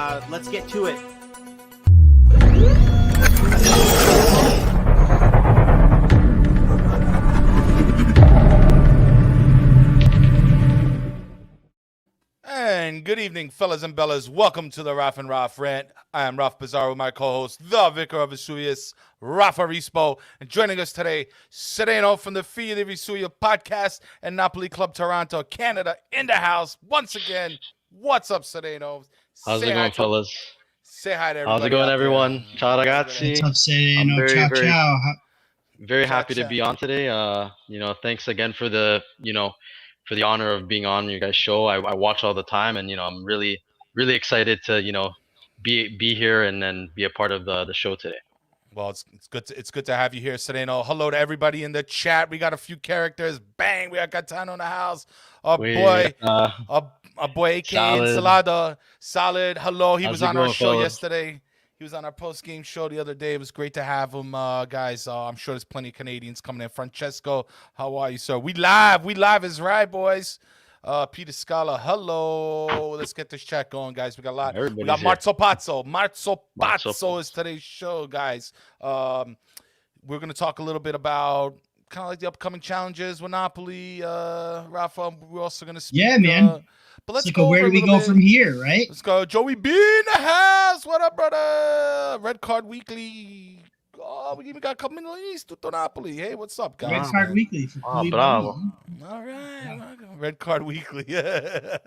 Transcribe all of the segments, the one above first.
Let's get to it. And good evening, fellas and bellas. Welcome to the Raff and Raff Rant. I am Raff Bizarro with my co-host, the Vicar of Vesuvius, Raff Arispo. And joining us today, Sereno from the Figli Del Vesuvio Podcast and Napoli Club Toronto, Canada, in the house once again. What's up, Sereno? How's it going, fellas? Say hi to everybody. How's it going, everyone? Ciao, ragazzi. What's up, Sereno? I'm Ciao. very happy to be on today. Thanks again for the honor of being on your guys' show. I watch all the time, and I'm really excited to be here and then be a part of the show today. Well, it's good to have you here, Sereno. Hello to everybody in the chat. We got a few characters. Bang, we got Gaetano in the house. Our boy AKA Ensalada. Solid. Hello. He was on our show yesterday. He was on our post-game show the other day. It was great to have him, guys. I'm sure there's plenty of Canadians coming in. Francesco, how are you, sir? We live is right, boys. Peter Scala, hello. Let's get this chat going, guys. We got a lot. We got Marzo Pazzo. Marzo Pazzo is today's show, guys. We're going to talk a little bit about kind of like the upcoming challenges with Napoli. Rafa, we're also going to speak. Yeah, man. But let's go. Where do we go from here, right? Let's go. Joey B in the house. What up, brother? Red Card Weekly. Oh, we even got a couple minutes to Napoli. Hey, what's up, guys? Red Card Weekly. Bravo. All right. Red Card Weekly. Yeah.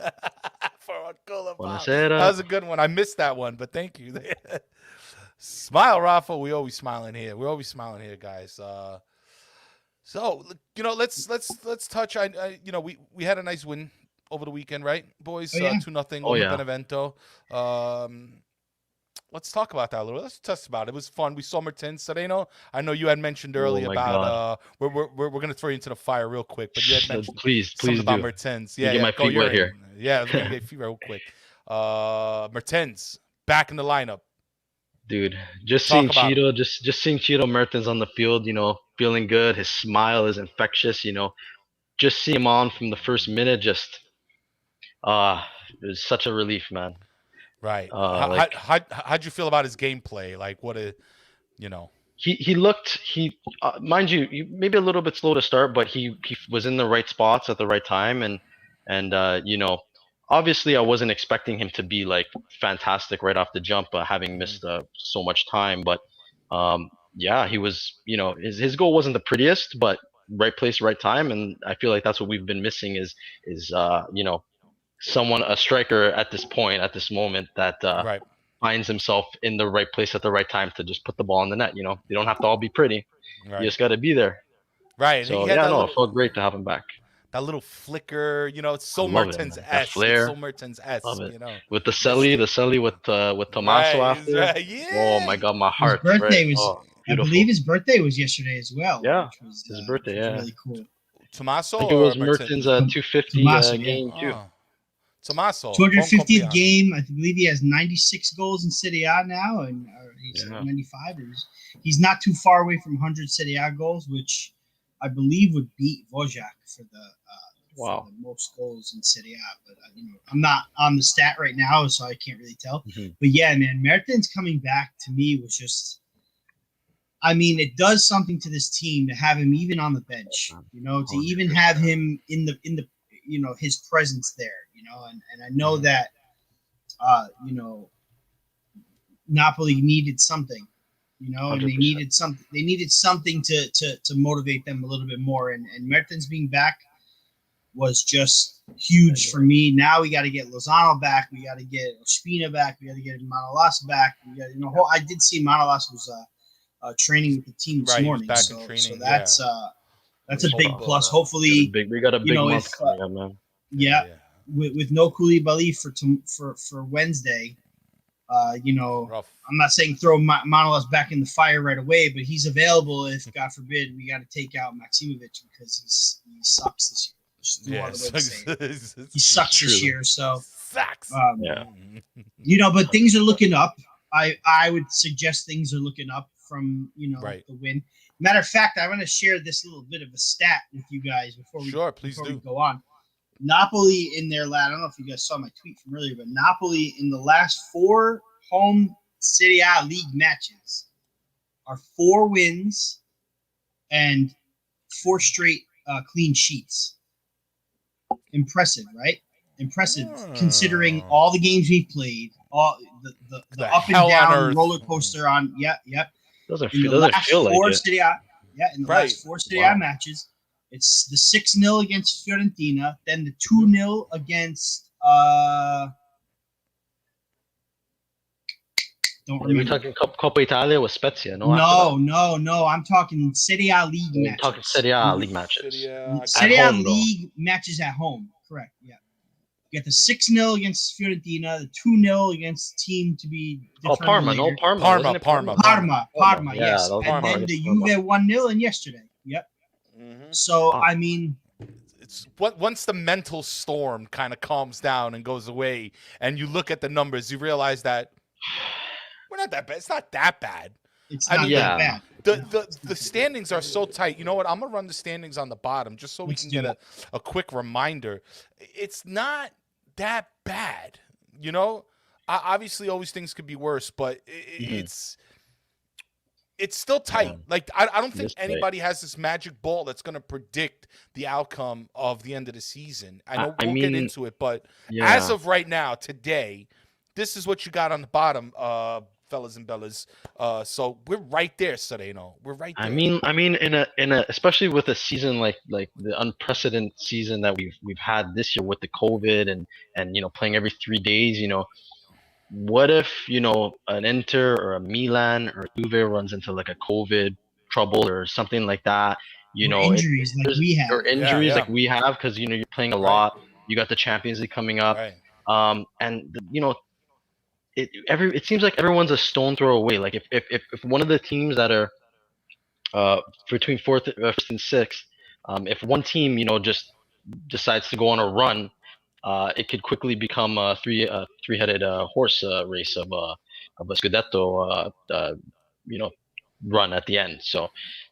For a cola. Buonasera. That was a good one. I missed that one, but thank you. Smile, Rafa. We always smiling here. We're always smiling here, guys. So let's touch. We had a nice win over the weekend, right, boys? 2-0 over Benevento. Let's talk about that a little. Let's test about it. It was fun. We saw Mertens. Sereno, I know you had mentioned earlier about we're going to throw you into the fire real quick, but you had mentioned please about Mertens. Yeah, get my feet wet here. Yeah, let me get your feet real quick. Mertens back in the lineup. Dude, just seeing Cheeto Mertens on the field, feeling good. His smile is infectious. Just see him on from the first minute. It was such a relief, man. Right. How'd you feel about his gameplay? Like, He looked, mind you, maybe a little bit slow to start, but he was in the right spots at the right time. And obviously I wasn't expecting him to be like fantastic right off the jump, having missed so much time. But he was, his goal wasn't the prettiest, but right place, right time. And I feel like that's what we've been missing is a striker at this moment that finds himself in the right place at the right time to just put the ball in the net. You don't have to all be pretty. Right. You just got to be there. Right. So it felt great to have him back. That little flicker, it's so Mertens-esque. Flair. It's so Mertens-esque, With the Selly with Tommaso after. Yeah. Oh my God, my heart. His birthday was. I believe his birthday was yesterday as well. Yeah. Which was, his birthday. Which was really cool. Tommaso. I think it was Mertens' 250 game too. Tommaso. 250th game. I believe he has 96 goals in Serie A now, and he's 95. He's not too far away from 100 Serie A goals, which I believe would beat Wojak for the most goals in Serie A. But I'm not on the stat right now, so I can't really tell. Mm-hmm. But yeah, man, Mertens coming back to me was just. I mean, it does something to this team to have him even on the bench. To even have him in the his presence there. And I know that Napoli needed something, and they needed something. They needed something to motivate them a little bit more. And Mertens being back was just huge for me. Now we got to get Lozano back. We got to get Ospina back. We got to get Manolas back. We got I did see Manolas was training with the team this morning. So that's a big plus. Hopefully, we got a big month coming up, man. Yeah. With no Koulibaly for Wednesday, Rough. I'm not saying throw Manolas back in the fire right away, but he's available if, God forbid, we got to take out Maksimovic because he sucks this year. Just no other way to say it. He sucks this year, so sucks. But things are looking up. I would suggest things are looking up from the win. Matter of fact, I want to share this little bit of a stat with you guys before we go on. Napoli in their last, I don't know if you guys saw my tweet from earlier, but Napoli in the last 4 home Serie A league matches are 4 wins and 4 straight clean sheets. Impressive, right? Impressive, considering all the games we've played, all the up and down roller coaster on. Yep. Doesn't feel like it. Serie A, in the last 4 Serie A matches, it's the 6-0 against Fiorentina, then the 2-0 against. Don't remember. We're talking Coppa Italia with Spezia, no? No. I'm talking Serie A league matches. I'm talking Serie A league matches. Serie A league matches at home. Correct. Yeah. You got the 6-0 against Fiorentina, the 2-0 against team to be. Parma. Parma. Yeah, yes. And then the Juve 1-0 and yesterday. Yep. Mm-hmm. So I mean, it's once the mental storm kind of calms down and goes away, and you look at the numbers, you realize that we're not that bad. It's not that bad. It's not that bad. The standings are so tight. You know what? I'm gonna run the standings on the bottom just so we can get a quick reminder. It's not that bad. You know, obviously, always things could be worse, but it's still tight. Yeah. Like I don't think anybody has this magic ball that's gonna predict the outcome of the end of the season. I know we'll get into it, but as of right now, today, this is what you got on the bottom, fellas and bellas. So we're right there, Sereno. We're right there. I mean, in a especially with a season like the unprecedented season that we've had this year with the COVID and playing every 3 days. What if an Inter or a Milan or Juve runs into like a COVID trouble or something like that? Injuries like we have, or injuries like we have, because you're playing a lot. You got the Champions League coming up, and it seems like everyone's a stone throw away. Like if one of the teams that are between 4th, 5th, and 6th, if one team just decides to go on a run, it could quickly become a three-headed horse race of a Scudetto run at the end. So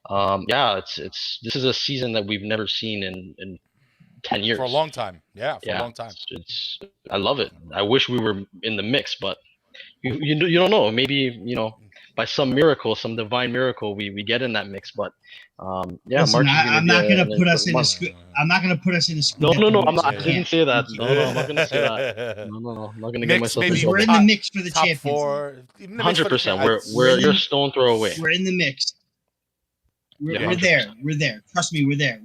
this is a season that we've never seen in 10 years. For a long time. For a long time. I love it. I wish we were in the mix, but you don't know. Maybe by some miracle, some divine miracle, we get in that mix. But listen, I'm not gonna put us in a school. No. I'm not. I didn't say that. No, I'm not gonna say that. No. I'm not gonna get myself. Maybe we're in the mix for the Champions League. 100%. We're your stone throw away. We're in the mix. We're there. We're there. Trust me, we're there.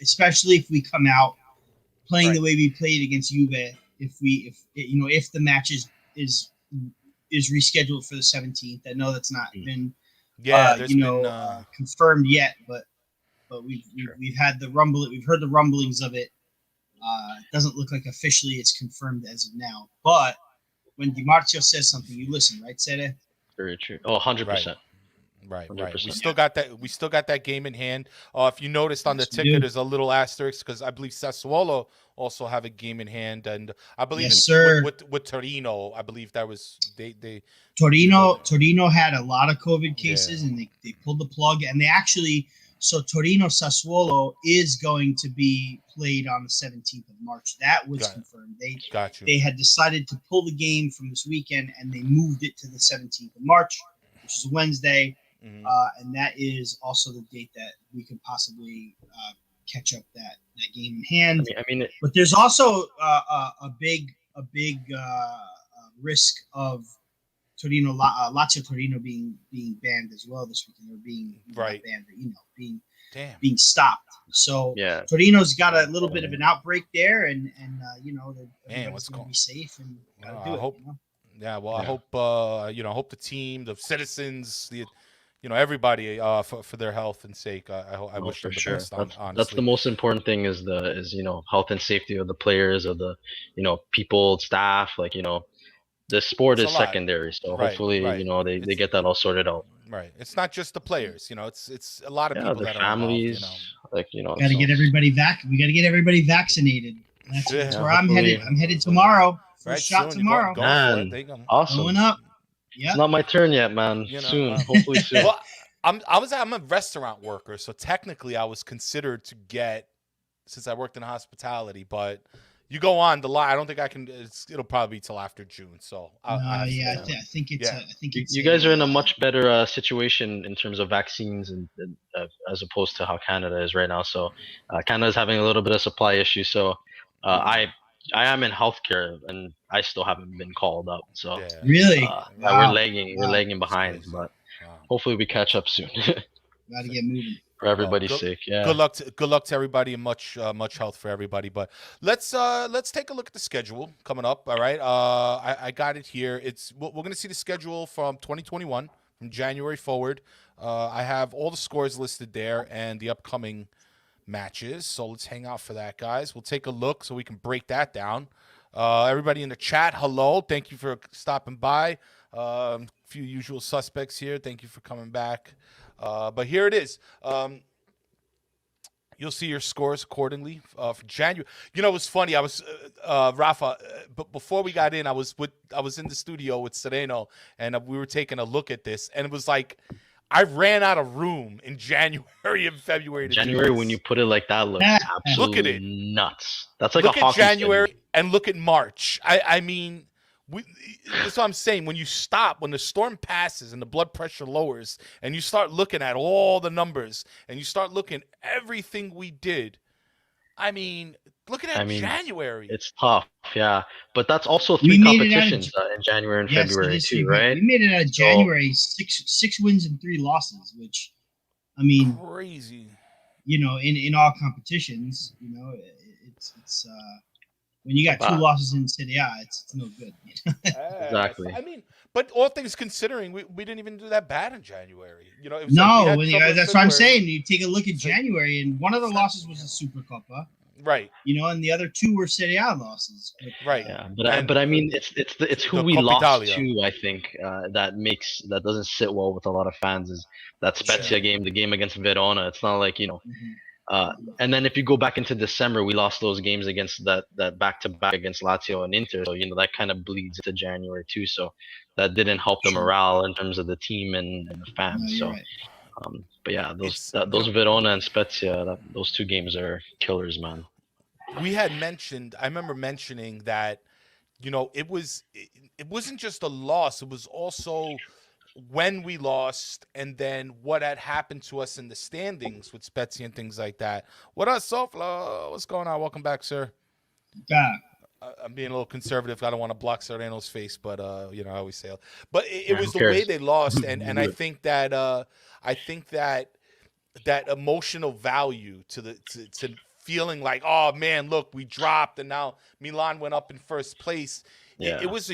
Especially if we come out playing the way we played against Juve. If the match is rescheduled for the 17th. I know that's not been confirmed yet, but we've had the rumble. We've heard the rumblings of it. It doesn't look like officially it's confirmed as of now. But when Di Marzio says something, you listen, right, Sere? Very true. 100%. Right. We still got that game in hand. If you noticed on the ticket, there's a little asterisk because I believe Sassuolo also have a game in hand, and I believe with Torino, I believe that was they Torino had a lot of COVID cases, and they pulled the plug, and they actually Torino Sassuolo is going to be played on the 17th of March. That was confirmed. They had decided to pull the game from this weekend, and they moved it to the 17th of March, which is Wednesday. Mm-hmm. And that is also the date that we could possibly catch up that game in hand. But there's also a big risk of Torino, Lazio Torino being banned as well this weekend, or being banned, being stopped. So Torino's got a little bit of an outbreak there, and everybody's going to be safe and gotta do it. Yeah, well, I hope hope the team, the citizens, everybody for their health and sake. I wish them the best. Honestly, that's the most important thing is health and safety of the players, of the people, staff. The sport is secondary, so hopefully they get that all sorted out. Right, it's not just the players. It's a lot of people that families, are involved, Got to get everybody We got to get everybody vaccinated. That's where I'm headed. I'm headed tomorrow. First shot tomorrow. Awesome. Going up. Yeah. It's not my turn yet, man. Soon, hopefully soon. Well, I'm a restaurant worker, so technically I was considered to get since I worked in hospitality, but you go on the line. I don't think I can. It'll probably be till after June. So I think it's. I think it's. You guys are in a much better situation in terms of vaccines and as opposed to how Canada is right now. So Canada is having a little bit of supply issue. So I am in healthcare and I still haven't been called up. So really, we're lagging behind, but hopefully we catch up soon. Got to get moving. For everybody's sake, yeah. Good luck to everybody, and much health for everybody. But let's take a look at the schedule coming up. All right, I got it here. We're gonna see the schedule from 2021 from January forward. I have all the scores listed there and the upcoming matches. So let's hang out for that, guys. We'll take a look so we can break that down. Everybody in the chat, hello. Thank you for stopping by. A few usual suspects here. Thank you for coming back. But here it is. You'll see your scores accordingly for January. You know, it was funny. I was Rafa, but before we got in, I was in the studio with Sereno, and we were taking a look at this, and it was like I ran out of room in January and February. January, when you put it like that, looks absolutely look at it. Nuts. That's like look a hockey at January schedule. and look at March. I mean. That's what I'm saying. When you stop, when the storm passes and the blood pressure lowers, and you start looking at all the numbers, and you start looking everything we did, I mean, look at January. It's tough, yeah. But that's also 3 competitions in January and February too, right? We made it out of January, 6 wins and 3 losses, which, I mean, crazy. You know, in all competitions, you know, it's. When you got 2 losses in Serie A, it's no good. Exactly. I mean, but all things considering, we didn't even do that bad in January. You know, it was that's what I'm saying. You take a look at January, and one of the losses was the Supercoppa, right? You know, and the other 2 were Serie A losses, right? Yeah, but I mean, it's who we lost to. I think that doesn't sit well with a lot of fans is that Spezia game, the game against Verona. It's not like, you know. And then if you go back into December, we lost those games against that back-to-back against Lazio and Inter. So, you know, that kind of bleeds into January too. So that didn't help the morale in terms of the team and the fans. No, right. But yeah, those Verona and Spezia, those 2 games are killers, man. We had mentioned, I remember mentioning that, you know, it wasn't just a loss. It was also when we lost, and then what had happened to us in the standings with Spezia and things like that. What up, Sofla? What's going on? Welcome back, sir. Yeah. I'm being a little conservative. I don't want to block Sereno's face, but you know, I always say. But it was the way they lost, and I think that that emotional value to feeling like, oh man, look, we dropped, and now Milan went up in first place. Yeah. It was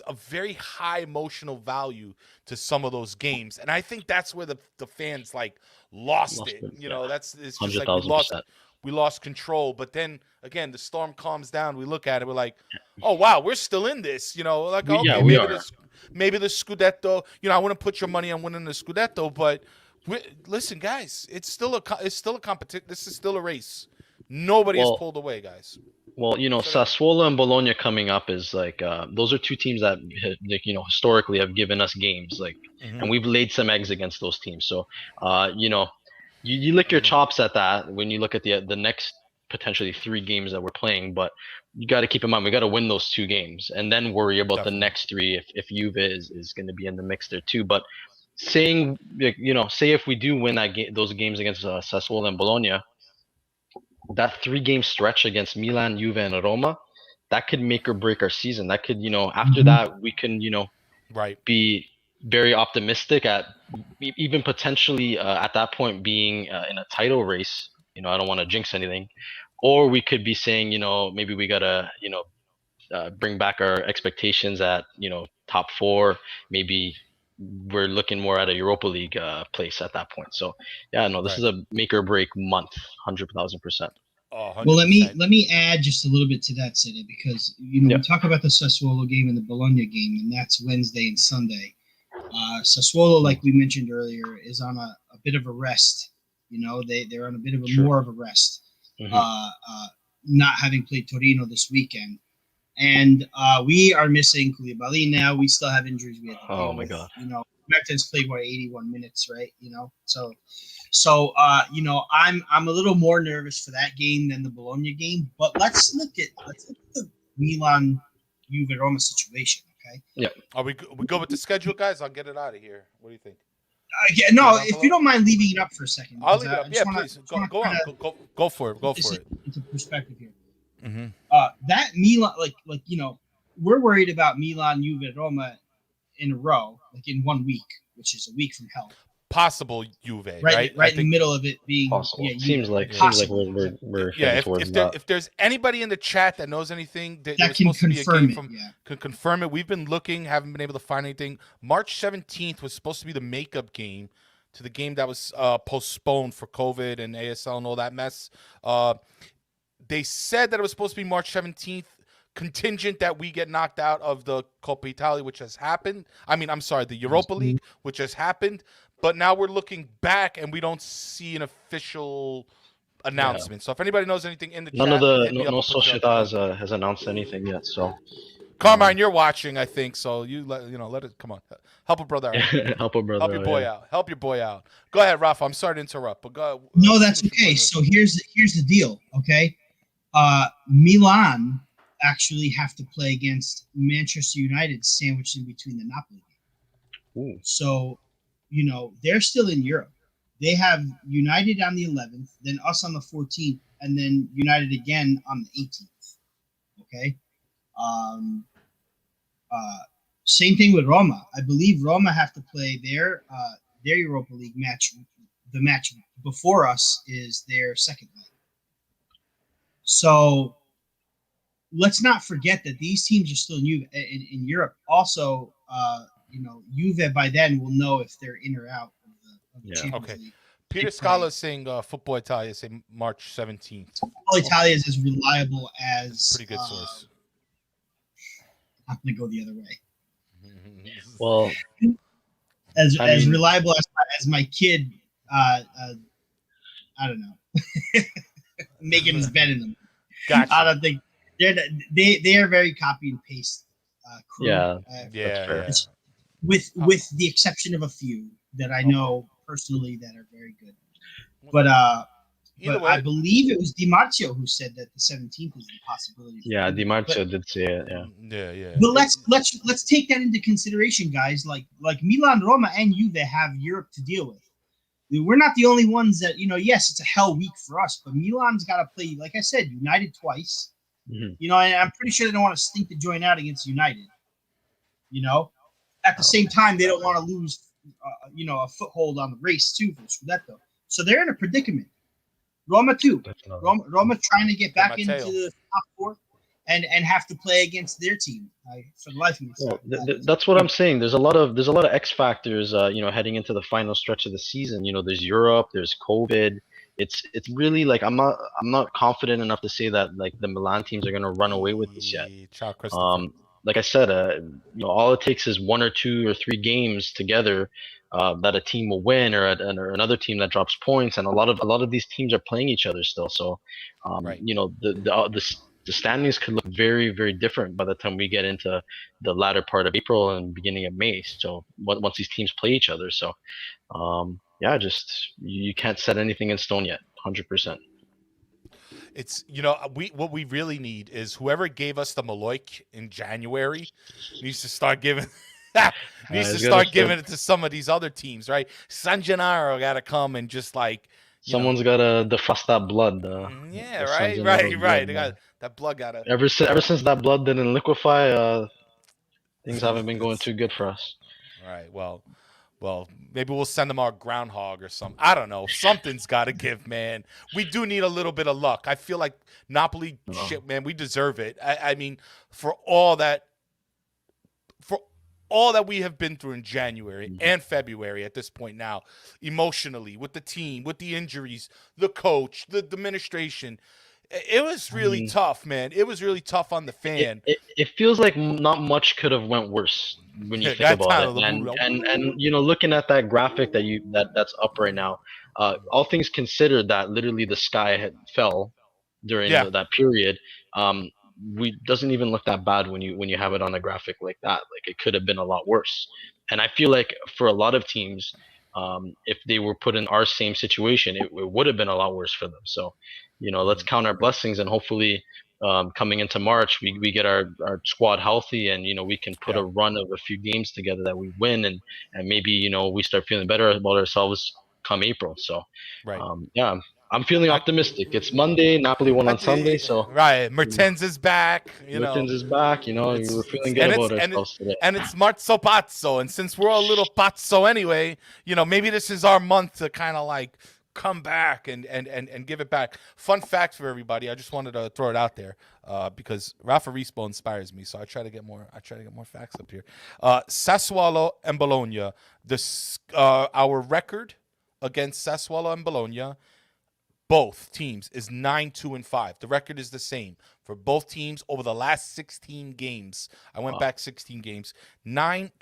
a very high emotional value to some of those games, and I think that's where the fans like lost it. You know, it's just like we lost control. But then again, the storm calms down. We look at it, we're like, oh wow, we're still in this. You know, like okay, maybe the Scudetto. You know, I wouldn't put your money on winning the Scudetto, but listen, guys, it's still a competition. This is still a race. Nobody has pulled away, guys. Well, you know, Sassuolo and Bologna coming up is like those are 2 teams that, you know, historically have given us games, like, and we've laid some eggs against those teams. So, you know, you lick your chops at that when you look at the next potentially 3 games that we're playing. But you got to keep in mind we got to win those 2 games and then worry about the next 3 if Juve is going to be in the mix there too. But saying, you know, say if we do win those games against Sassuolo and Bologna, that 3-game stretch against Milan, Juve, and Roma, that could make or break our season. That could, you know, after that, we can, you know, be very optimistic at even potentially at that point being in a title race. You know, I don't want to jinx anything. Or we could be saying, you know, maybe we got to, you know, bring back our expectations at, you know, top 4, maybe we're looking more at a Europa League place at that point. So yeah, no, this is a make or break month, 100,000%. Well, let me add just a little bit to that, City, because you know we talk about the Sassuolo game and the Bologna game, and that's Wednesday and Sunday. Sassuolo, like we mentioned earlier, is on a bit of a rest. You know, they're on a bit of more of a rest, not having played Torino this weekend. And we are missing Koulibaly now. We still have injuries we have to deal with. God. Mertens played 81 minutes, right? So I'm a little more nervous for that game than the Bologna game. But let's look at the Milan Juve Roma situation. Okay. Yeah. Are we go with the schedule, guys? I'll get it out of here. What do you think? If you don't mind leaving it up for a second, I'll leave it up. Yeah, please. Go on. Go for it. Go for it. Into perspective here. Mm-hmm. That Milan, we're worried about Milan, Juve, Roma in a row, like in 1 week, which is a week from hell. Possible Juve, right in the middle of it being possible. Yeah, seems like we're if there's anybody in the chat that knows anything that can confirm it, can confirm it. We've been looking, haven't been able to find anything. March 17th was supposed to be the makeup game to the game that was postponed for COVID and ASL and all that mess. They said that it was supposed to be March 17th, contingent that we get knocked out of the Coppa Italia, which has happened. The Europa League, which has happened. But now we're looking back and we don't see an official announcement. So if anybody knows anything in the chat, no Sociedad has announced anything yet. So Carmine, you're watching, I think. So let it come on. Help a brother out. Help a brother. Help your boy out. Help your boy out. Go ahead, Raff. I'm sorry to interrupt, but go. No, that's okay. So here's the deal. Okay, Milan actually have to play against Manchester United, sandwiched in between the Napoli game. Ooh. So, they're still in Europe. They have United on the 11th, then us on the 14th, and then United again on the 18th. Okay. Same thing with Roma. I believe Roma have to play their Europa League match. The match before us is their second leg. So let's not forget that these teams are still new in Europe. Also, Juve by then will know if they're in or out of the Champions League. Peter Scala is saying Football Italia say March 17th. Football Italia is as reliable as pretty good source. I'm gonna go the other way. Well, as reliable as my kid. I don't know. Making his bed in them. Gotcha. I don't think they are very copy and paste. Crew. With the exception of a few that I know personally that are very good, but I believe it was Di Marzio who said that the 17th is the possibility. Yeah, Di Marzio did say it. Yeah. But let's take that into consideration, guys. Like Milan, Roma, and Juve have Europe to deal with. We're not the only ones that Yes, it's a hell week for us, but Milan's got to play, like I said, United twice. Mm-hmm. And I'm pretty sure they don't want to stink the joint out against United. At the same time, they don't want to lose, a foothold on the race too for Scudetto. So they're in a predicament. Roma too. Roma trying to get back into the top four and have to play against their team. For the life of me. That's what I'm saying. There's a lot of X factors. Heading into the final stretch of the season. There's Europe. There's COVID. It's really like I'm not confident enough to say that like the Milan teams are going to run away with this yet. Like I said, all it takes is 1 or 2 or 3 games together that a team will win, or another team that drops points, and a lot of these teams are playing each other still. So, the standings could look very, very different by the time we get into the latter part of April and beginning of May. So once these teams play each other, so you can't set anything in stone yet, 100%. It's what we really need is whoever gave us the Maloik in January needs to start giving giving it to some of these other teams, right? San Gennaro got to come and just like someone's got to defrost that blood. Right. They got that blood. Got to ever since that blood didn't liquefy, things haven't been going too good for us. Right. Well, maybe we'll send them our groundhog or something. I don't know. Something's got to give, man. We do need a little bit of luck. I feel like Napoli, shit, man, we deserve it. I mean, for all that we have been through in January and February at this point now, emotionally, with the team, with the injuries, the coach, the administration, it was really tough, man. It was really tough on the fan. It feels like not much could have went worse when you think about it. And looking at that graphic that's up right now, all things considered, that literally the sky had fell during that period. we doesn't even look that bad when you have it on a graphic like that. Like it could have been a lot worse. And I feel like for a lot of teams, if they were put in our same situation, it would have been a lot worse for them. So, let's count our blessings, and hopefully, coming into March, we get our squad healthy, and we can put a run of a few games together that we win, and maybe we start feeling better about ourselves come April. So, Right. yeah, I'm feeling optimistic. It's Monday. Napoli won on Sunday, so right. Mertens is back. Mertens is back. We're feeling good about ourselves today. And it's Marzo Pazzo, and since we're all a little pazzo anyway, maybe this is our month to kind of like come back and give it back. Fun fact for everybody. I just wanted to throw it out there because Rafa Rispo inspires me, so I try to get more facts up here. Sassuolo and Bologna. Our record against Sassuolo and Bologna, both teams, is 9-2-5. The record is the same for both teams over the last 16 games. I went back 16 games. We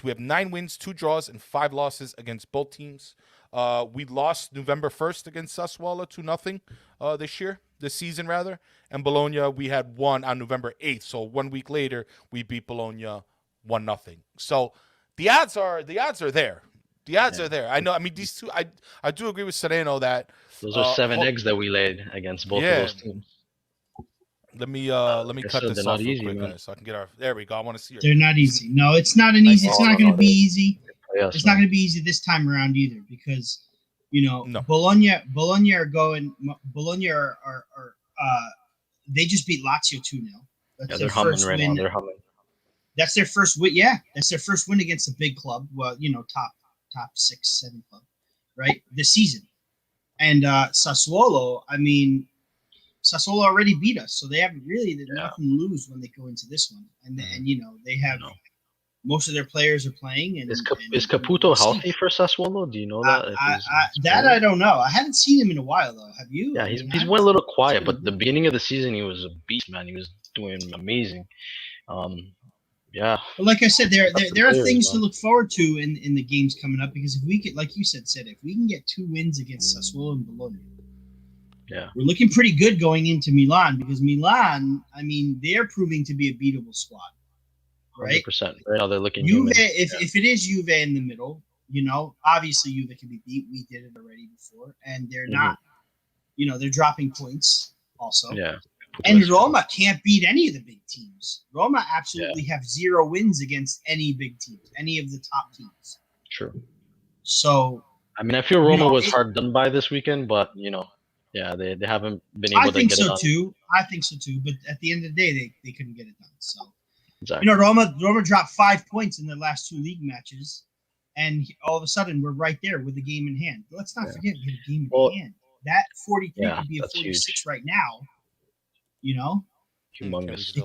have 9 wins, 2 draws, and 5 losses against both teams. We lost November 1st against Sassuolo 2-0 this season. And Bologna, we had won on November 8th. So 1 week later, we beat Bologna 1-0. So the odds are there. The odds are there. I know. I mean, these two. I do agree with Sereno that those are 7 eggs that we laid against both of those teams. Let me cut this off real quick, guys, so I can get our. There we go. I want to see. They're not easy. No, it's not an easy. It's not going to be easy. It's not going to be easy this time around either, because Bologna are going. Bologna are they just beat Lazio 2-0. Yeah, they're humming right now. They're humming. That's their first win. Yeah, that's their first win against a big club. Well, top 6, 7 club, right? This season. And Sassuolo, Sassuolo already beat us, so they have nothing to lose when they go into this one. And they have most of their players are playing. And is Caputo healthy for Sassuolo? Do you know that? I don't know. I haven't seen him in a while though. Have you? Yeah, he's went a little quiet, but the beginning of the season he was a beast, man. He was doing amazing. Yeah. But like I said, there are things to look forward to in the games coming up, because if we get, like you said, if we can get 2 wins against Sassuolo and Bologna, we're looking pretty good going into Milan, because Milan, they're proving to be a beatable squad, right? 100%. Right now they're looking. Juve, if it is Juve in the middle, obviously Juve can be beat. We did it already before, and they're not. They're dropping points also. Yeah. And Roma can't beat any of the big teams. Roma absolutely have 0 wins against any big teams, any of the top teams. True. So, I feel Roma was hard done by this weekend, but they haven't been able to get it done. I think so too. But at the end of the day, they couldn't get it done. So, exactly. Roma dropped 5 points in their last 2 league matches, and all of a sudden we're right there with the game in hand. Let's not forget we had a game in hand. That 43 could be a 46 huge. Right now. Humongous.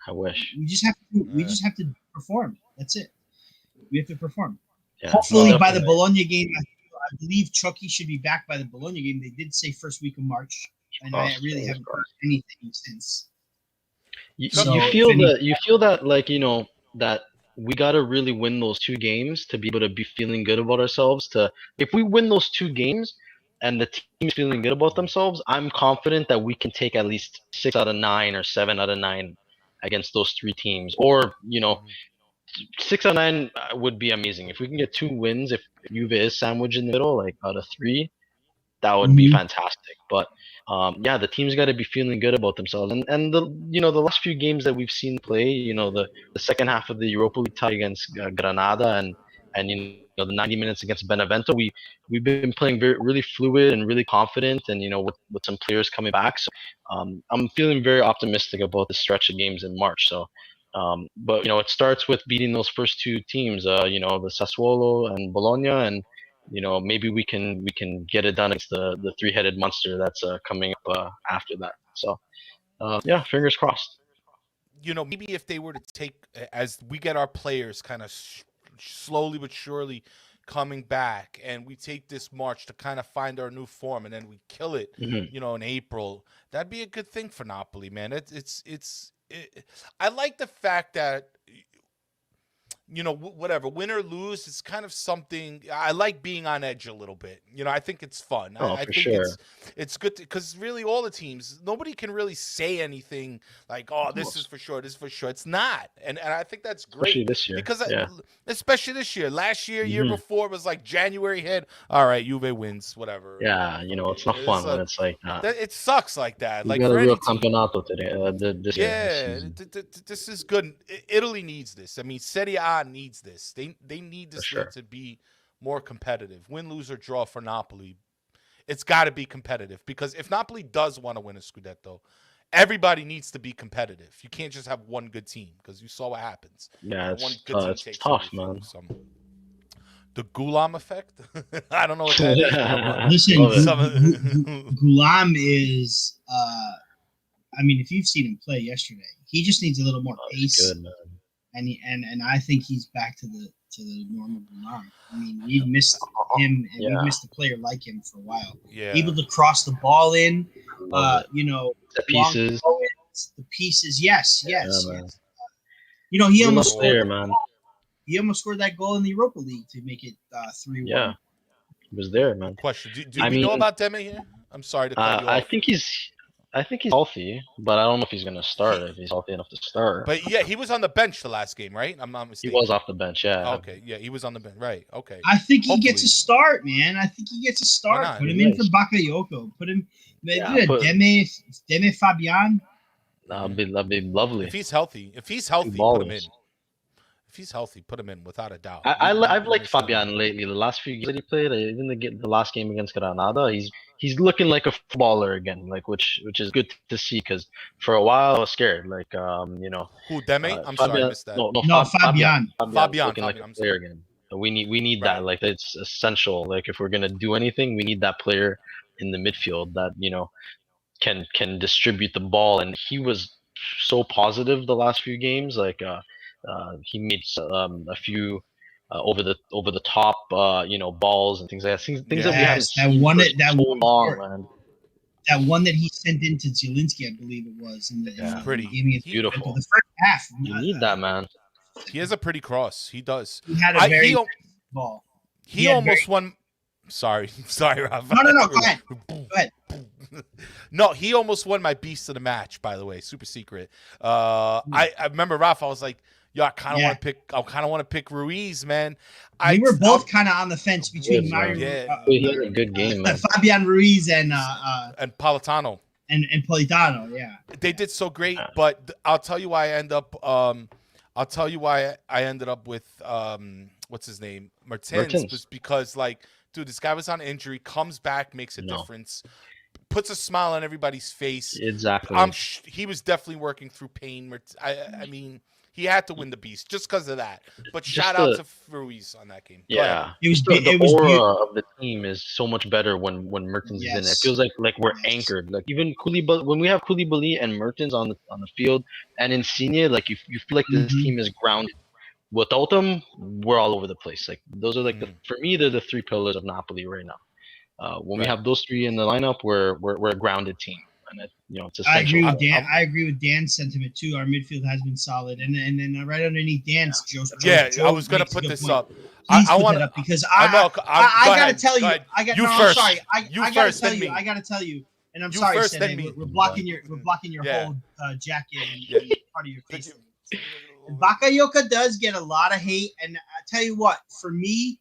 I wish. We just have to perform. That's it. We have to perform. Yeah, hopefully by the Bologna game, I believe Chucky should be back by the Bologna game. They did say first week of March, and I really haven't heard anything since. You feel that that we gotta really win those 2 games to be able to be feeling good about ourselves. If we win those 2 games and the team's feeling good about themselves, I'm confident that we can take at least 6 out of 9 or 7 out of 9 against those 3 teams. Or, 6 out of 9 would be amazing. If we can get 2 wins, if Juve is sandwiched in the middle, like out of 3, that would be fantastic. But the team's got to be feeling good about themselves. And the last few games that we've seen play, the second half of the Europa League tie against Granada and the 90 minutes against Benevento, we've been playing really fluid and really confident, and with some players coming back. So I'm feeling very optimistic about the stretch of games in March. So, but it starts with beating those first 2 teams, the Sassuolo and Bologna, and maybe we can get it done against the 3-headed monster that's coming up after that. So fingers crossed. Maybe if they were to take, as we get our players kind of slowly but surely coming back, and we take this March to kind of find our new form, and then we kill it, in April, that'd be a good thing for Napoli, man. I like the fact that whatever, win or lose, it's kind of something. I like being on edge a little bit. I think it's fun. I for think sure. it's good because really all the teams, nobody can really say anything like, oh, this is for sure, this is for sure. It's not, and I think that's great. Especially this year. Because especially this year. Last year, year before, it was like January hit. All right, Juve wins, whatever. Yeah, it's not fun when it's like that. It sucks like that. We like got for a real any team. campionato today. This year. This is good. Italy needs this. I mean, Serie A needs this. They need this league to be more competitive. Win, lose, or draw for Napoli. It's got to be competitive because if Napoli does want to win a Scudetto, everybody needs to be competitive. You can't just have one good team because you saw what happens. Yeah, it's tough, man. The Gulam effect? I don't know what that is. Listen, Gulam is, I mean, if you've seen him play yesterday, he just needs a little more pace. Good, man. And I think he's back to the normal Gulam. I mean, we've missed him, and we've missed a player like him for a while. Yeah. Able to cross the ball in, the pieces. The pieces, yes. He almost scored, man. He almost scored that goal in the Europa League to make it 3-1. Yeah, he was there, man. Question: Do we know about Deme here? I'm sorry to cut you off. I think he's healthy, but I don't know if he's going to start. If he's healthy enough to start. But yeah, he was on the bench the last game, right? I'm not mistaken. He was off the bench, yeah. Okay, yeah, he was on the bench, right? Okay. I think he gets a start, man. I think he gets a start. Put him in for Bakayoko. Put him. Deme Fabian. That'd be lovely. If he's healthy, put him in. If he's healthy, put him in without a doubt. I've liked Fabian lately. The last few games that he played, even the last game against Granada, he's looking like a footballer again, like which is good to see because for a while I was scared, like Who Deme? I'm sorry, I missed that. No, Fabian. Looking like a player again. We need that. Like it's essential. Like if we're gonna do anything, we need that player in the midfield that can distribute the ball. And he was so positive the last few games. Like he made a few over the top balls and things like that. Things that we haven't seen for so long, man. That one that he sent into Zielinski, I believe it was. Pretty beautiful. The first half. You need that, man. He has a pretty cross. He does. He had a very ball. He almost won. Sorry, Raff. No. Go ahead. No, he almost won my beast of the match. By the way, super secret. I remember Raff. I was like, yo, I kind of want to pick Ruiz, man. We were both kind of on the fence between Mario. He had a good game, man. Fabian Ruiz and Politano. And Politano, yeah. They did so great, but I'll tell you why I end up. I'll tell you why I ended up with what's his name, Martins. Was because dude, this guy was on injury, comes back, makes a difference, puts a smile on everybody's face. Exactly. He was definitely working through pain. I mean, he had to win the beast just because of that. But shout out to Ruiz on that game. Yeah, the aura of the team is so much better when Mertens is in it. It feels like we're anchored. Like even Koulibaly, when we have Koulibaly and Mertens on the field, and Insigne, like you feel like this team is grounded. Without them, we're all over the place. Like those are for me, they're the three pillars of Napoli right now. When we have those three in the lineup, we're a grounded team, and it's essential. I agree with Dan's sentiment too. Our midfield has been solid, and then right underneath Dan's, Joe. I was gonna put this up. I want to because I gotta tell you. I gotta tell you, and I'm sorry, Sereno, we're blocking your whole jacket and part of your face. Bakayoko does get a lot of hate, and I tell you what, for me,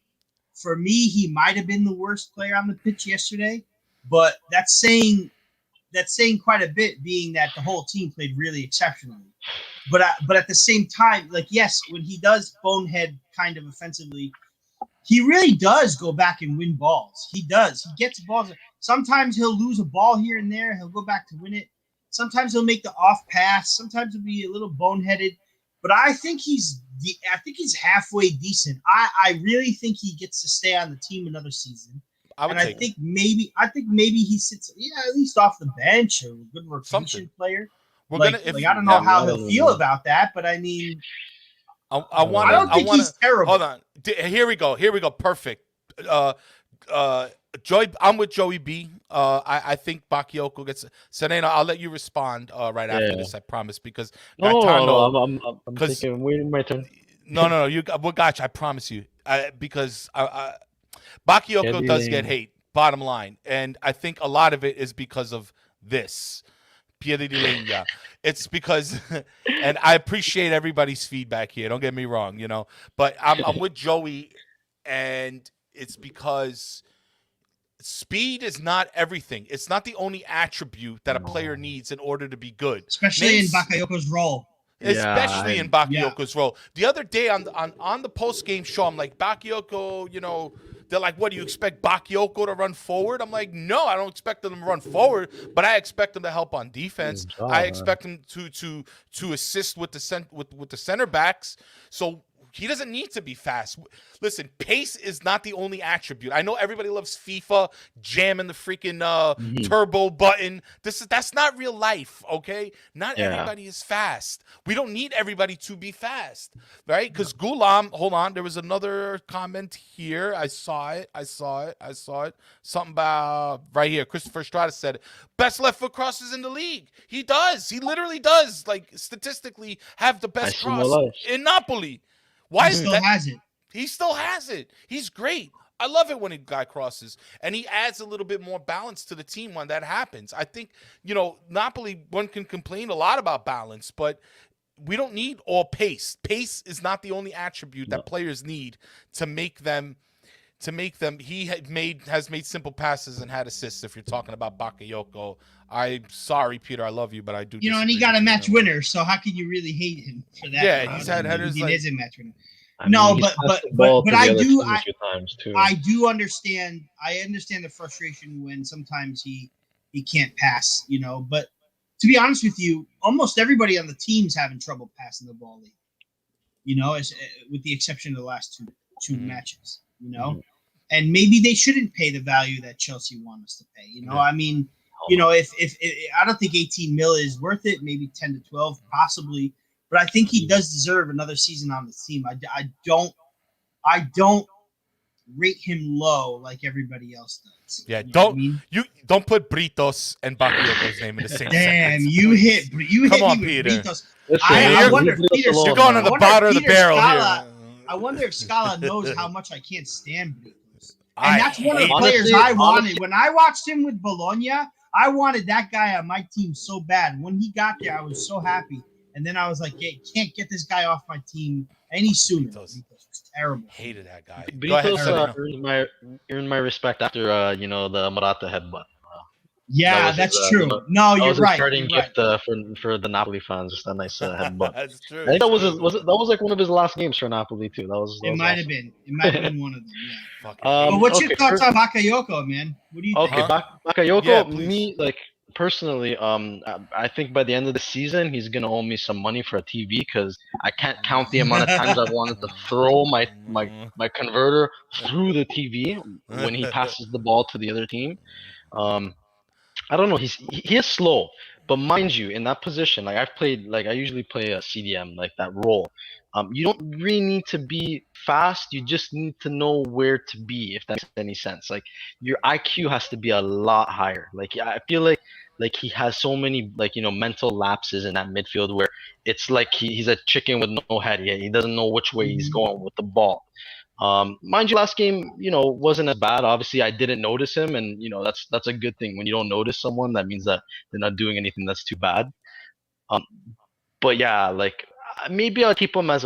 he might have been the worst player on the pitch yesterday, but that's saying quite a bit, being that the whole team played really exceptionally. But at the same time, yes, when he does bonehead kind of offensively, he really does go back and win balls. He does. He gets balls. Sometimes he'll lose a ball here and there. He'll go back to win it. Sometimes he'll make the off pass. Sometimes he'll be a little boneheaded. But I think he's halfway decent. I really think he gets to stay on the team another season. I think maybe he sits at least off the bench or a good rotation player. I don't know how he'll feel about that, but I mean, I don't think he's terrible. Hold on, here we go. Perfect. Joey, I'm with Joey B. I think Bakayoko gets Sereno. I'll let you respond right after this. I promise, because I'm waiting my turn. No. We got you. I promise you. Because Bakayoko does get hate. Bottom line, and I think a lot of it is because of this. Piedi di Legna. It's because, and I appreciate everybody's feedback here. Don't get me wrong, but I'm with Joey, and it's because speed is not everything. It's not the only attribute that a player needs in order to be good, especially in Bakayoko's role. Especially in Bakayoko's role. The other day on the post game show, I'm like, Bakayoko, they're like, what do you expect Bakayoko to run forward? I'm like, no, I don't expect them to run forward, but I expect them to help on defense. I expect them to assist with the center backs. So he doesn't need to be fast. Listen, pace is not the only attribute. I know everybody loves FIFA, jamming the freaking turbo button. That's not real life, okay? Not everybody is fast. We don't need everybody to be fast, right? Because Gulam, hold on, there was another comment here. I saw it. Something about right here. Christopher Estrada said it. Best left foot crosses in the league. He does. He literally does, like, statistically have the best cross in Napoli. Why is that? He still has it. He's great. I love it when a guy crosses, and he adds a little bit more balance to the team when that happens. I think, Napoli, one can complain a lot about balance, but we don't need all pace. Pace is not the only attribute that players need to make them. He has made simple passes and had assists. If you're talking about Bakayoko, I'm sorry, Peter, I love you, but I do. And he got a match winner, so how can you really hate him for that? Yeah, he's had headers. He is a match winner. I do understand. I understand the frustration when sometimes he can't pass. But to be honest with you, almost everybody on the team's having trouble passing the ball. With the exception of the last two matches. And maybe they shouldn't pay the value that Chelsea want us to pay. I mean, if I don't think 18 mil is worth it, maybe 10 to 12 possibly, but I think he does deserve another season on the team. I don't rate him low like everybody else does. Yeah, don't put Britos and Bakayoko's name in the same sentence. Damn, you hit Come on, me Peter. with Britos. I wonder if Peter, you're going to the bottom of the barrel here. I wonder if Scala knows how much I can't stand Britos. And that's one of the players I wanted. When I watched him with Bologna, I wanted that guy on my team so bad. When he got there, I was so happy. And then I was like, hey, can't get this guy off my team any sooner. Britos was terrible. Hated that guy. Britos earned my respect after the Morata headbutt. Yeah, that's true. No, you're right. Starting gift for the Napoli fans, just a nice headbutt. That's true. I think that was like one of his last games for Napoli too. It might have been. It might have been one of them. Yeah. But what's your thoughts on Bakayoko, man? What do you think? Okay, Bakayoko, me personally, I think by the end of the season he's gonna owe me some money for a TV because I can't count the amount of times I've wanted to throw my converter through the TV when he passes the ball to the other team. I don't know. He is slow, but mind you, in that position, I usually play a CDM, like that role. You don't really need to be fast. You just need to know where to be, if that makes any sense. Like your IQ has to be a lot higher. Like I feel like he has so many mental lapses in that midfield where it's like he's a chicken with no head. He doesn't know which way he's going with the ball. Mind you, last game, wasn't as bad. Obviously, I didn't notice him, and that's a good thing. When you don't notice someone, that means that they're not doing anything that's too bad. But yeah, maybe I'll keep him as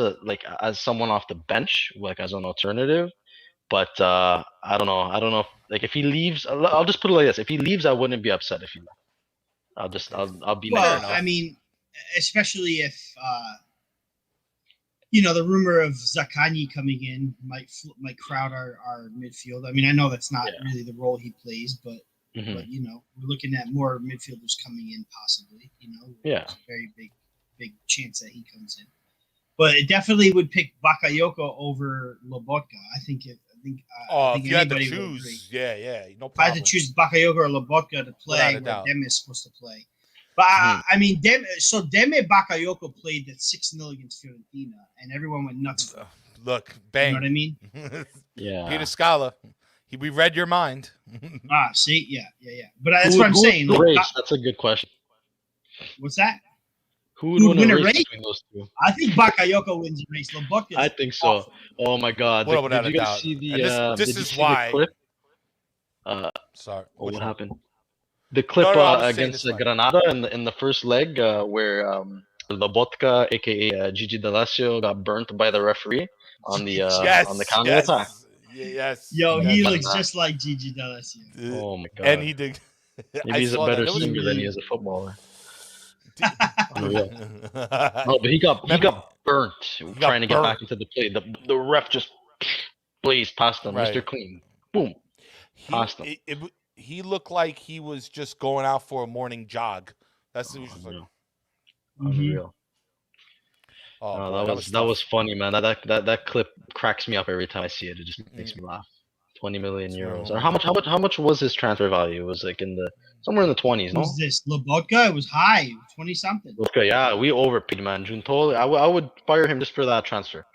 someone off the bench, as an alternative. But I don't know. If he leaves, I'll just put it like this: if he leaves, I wouldn't be upset if he left. I'll be. Well, I mean, especially if. The rumor of Zaccagni coming in might crowd our midfield. I mean, I know that's not really the role he plays, but we're looking at more midfielders coming in possibly. There's a very big chance that he comes in. But it definitely would pick Bakayoko over Lobotka. I think if you had to choose, no problem. If I had to choose Bakayoko or Lobotka to play where Dem is supposed to play. But I mean, Deme Bakayoko played that 6-0 against Fiorentina, and everyone went nuts. Look, bang! You know what I mean? Yeah. Peter Scala, we read your mind. See, yeah. But that's what I'm saying. That's a good question. What's that? Who would win a race between those two? I think Bakayoko wins the race. Lobotka. I think so. Awful. Oh my God! Did you guys see the? This is why. The clip? Sorry. What happened? The clip against Granada in the first leg, where Lobotka, aka Gigi D'Alessio, got burnt by the referee on the counter attack. Yes. Yo, he looks just like Gigi D'Alessio. Oh my God! And he did. Maybe he's a better singer than he is a footballer. Unreal. No, but he got burnt trying to get back into the play. The ref just blazed past him, Mr. Clean. Boom. Past him. He looked like he was just going out for a morning jog. That's what he was like. Unreal. Oh, that was funny, man. That clip cracks me up every time I see it. It just makes me laugh. 20 million euros. Or how much was his transfer value? It was like somewhere in the 20s, no? Who's this? Lobotka? It was high, 20 something. Okay, yeah, we overpaid, man. Giuntoli, I would fire him just for that transfer.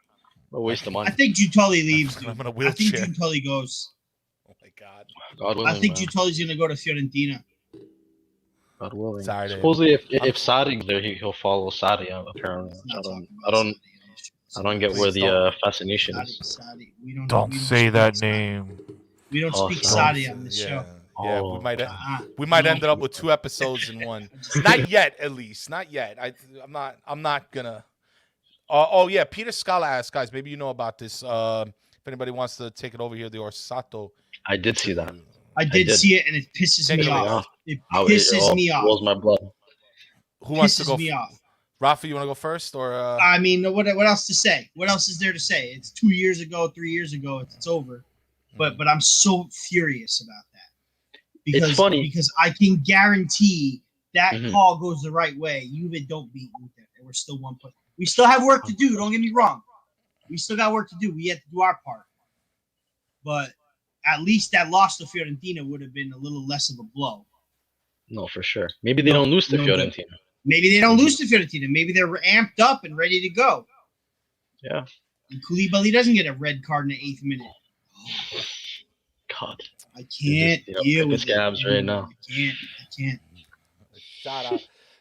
A waste of money. I think Giuntoli leaves, dude. I'm in a wheelchair. I think Giuntoli goes. Oh my God. God willing, I think Giuntoli's gonna go to Fiorentina. God willing. Sorry, supposedly, if Sari's there, he'll follow Sari. Apparently, I don't get where the fascination is. Sadi. Don't say that name. We don't speak Sadi on this show. Yeah, we might end up with 2 episodes in one. Not yet, at least. Not yet. I'm not gonna. Oh yeah, Peter Scala asked, guys. Maybe you know about this. If anybody wants to take it over here, the Orsato. I did see that. I did see it, and it pisses me off. It pisses me off. Rolls my blood. Who wants to go? Me off. Rafa, you want to go first, or? I mean, what else to say? What else is there to say? It's 2 years ago, 3 years ago. It's over. But I'm so furious about that. Because, it's funny because I can guarantee that call goes the right way. Juve don't beat Inter, and we're still 1 point. We still have work to do. Don't get me wrong. We still got work to do. We have to do our part. But at least that loss to Fiorentina would have been a little less of a blow. No, for sure. Maybe they don't lose to Fiorentina. Maybe they don't lose to Fiorentina. Maybe they're amped up and ready to go. Yeah. And Koulibaly doesn't get a red card in the 8th minute. God. I can't deal with scabs right now. I can't.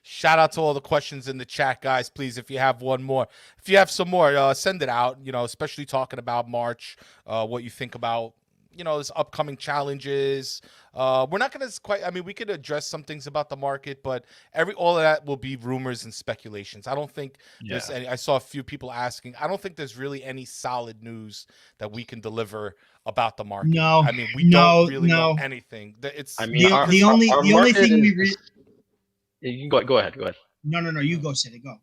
Shout out to all the questions in the chat, guys. Please, if you have one more, if you have some more, send it out. Especially talking about March, what you think about this upcoming challenges. We're not going to we could address some things about the market, but all of that will be rumors and speculations. I don't think there's any. I saw a few people asking. I don't think there's really any solid news that we can deliver about the market. No, we don't really know anything. It's the only thing we. You can go ahead. No. You go, City. Go.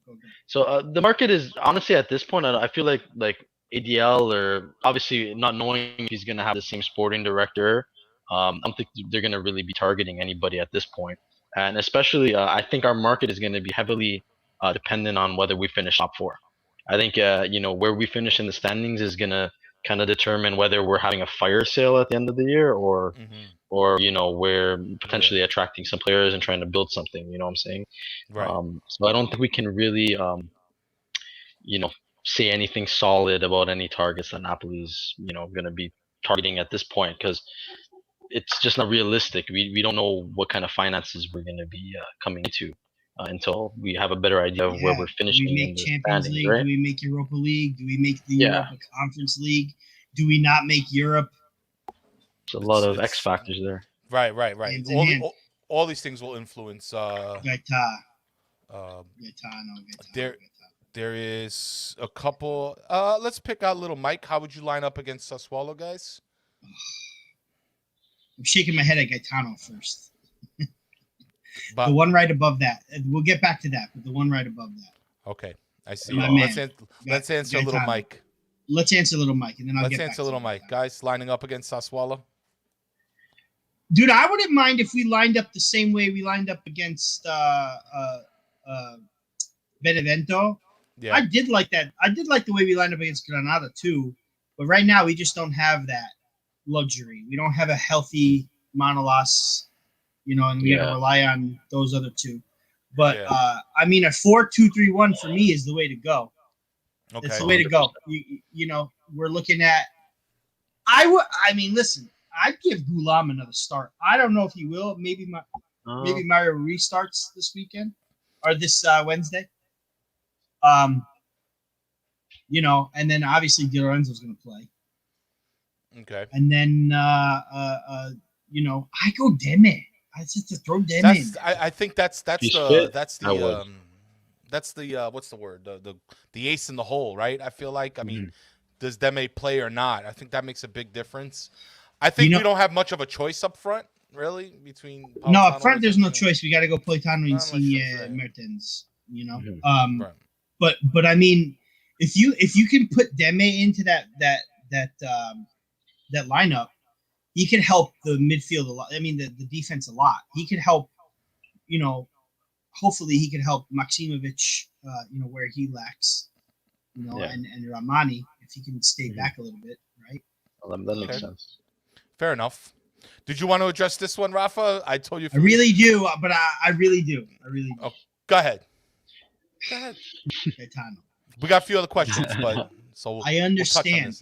So the market is honestly at this point. I feel like ADL, or obviously not knowing if he's going to have the same sporting director. I don't think they're going to really be targeting anybody at this point. And especially, I think our market is going to be heavily dependent on whether we finish top 4. I think, where we finish in the standings is going to kind of determine whether we're having a fire sale at the end of the year or we're potentially attracting some players and trying to build something. You know what I'm saying? Right. So I don't think we can really, say anything solid about any targets that Napoli's, going to be targeting at this point, because it's just not realistic. We don't know what kind of finances we're going to be coming into until we have a better idea of where we're finishing. Do we make Champions League? Right? Do we make Europa League? Do we make the Europa Conference League? Do we not make Europe? There's a lot of X factors there. Right. All these things will influence. There is a couple. Let's pick out little Mike. How would you line up against Sassuolo, guys? I'm shaking my head at Gaetano first. But the one right above that. We'll get back to that, but the one right above that. Okay, I see. Let's answer Gaetano. Little Mike. Let's answer Little Mike, and then Let's answer Little Mike. Guys, lining up against Sassuolo. Dude, I wouldn't mind if we lined up the same way we lined up against Benevento. Yeah. I did like that. I did like the way we lined up against Granada too. But right now we just don't have that luxury. We don't have a healthy Manolas, and we have to rely on those other two. But a 4-2-3-1 for me is the way to go. Okay. It's the way to go. We're looking at. Listen. I'd give Gulam another start. I don't know if he will. Maybe Mario restarts this weekend or this Wednesday. And then obviously Di Lorenzo's going to play. Okay. And then, I go Deme. I just to throw Deme in. I think that's the what's the word? The ace in the hole, right? I feel like, I mean, does Deme play or not? I think that makes a big difference. I think we don't have much of a choice up front, really, between Politano. No, up front there's no choice. We got to go Politano, Insigne, Mertens. But I mean, if you can put Deme into that lineup, he can help the midfield a lot. I mean, the defense a lot. He could help, hopefully he could help Maksimovic, where he lacks, and Ramani, if he can stay back a little bit, right? Well, that makes sense. Fair enough. Did you want to address this one, Rafa? I told you. I really do, but I really do. Oh, go ahead. We got a few other questions, but I understand.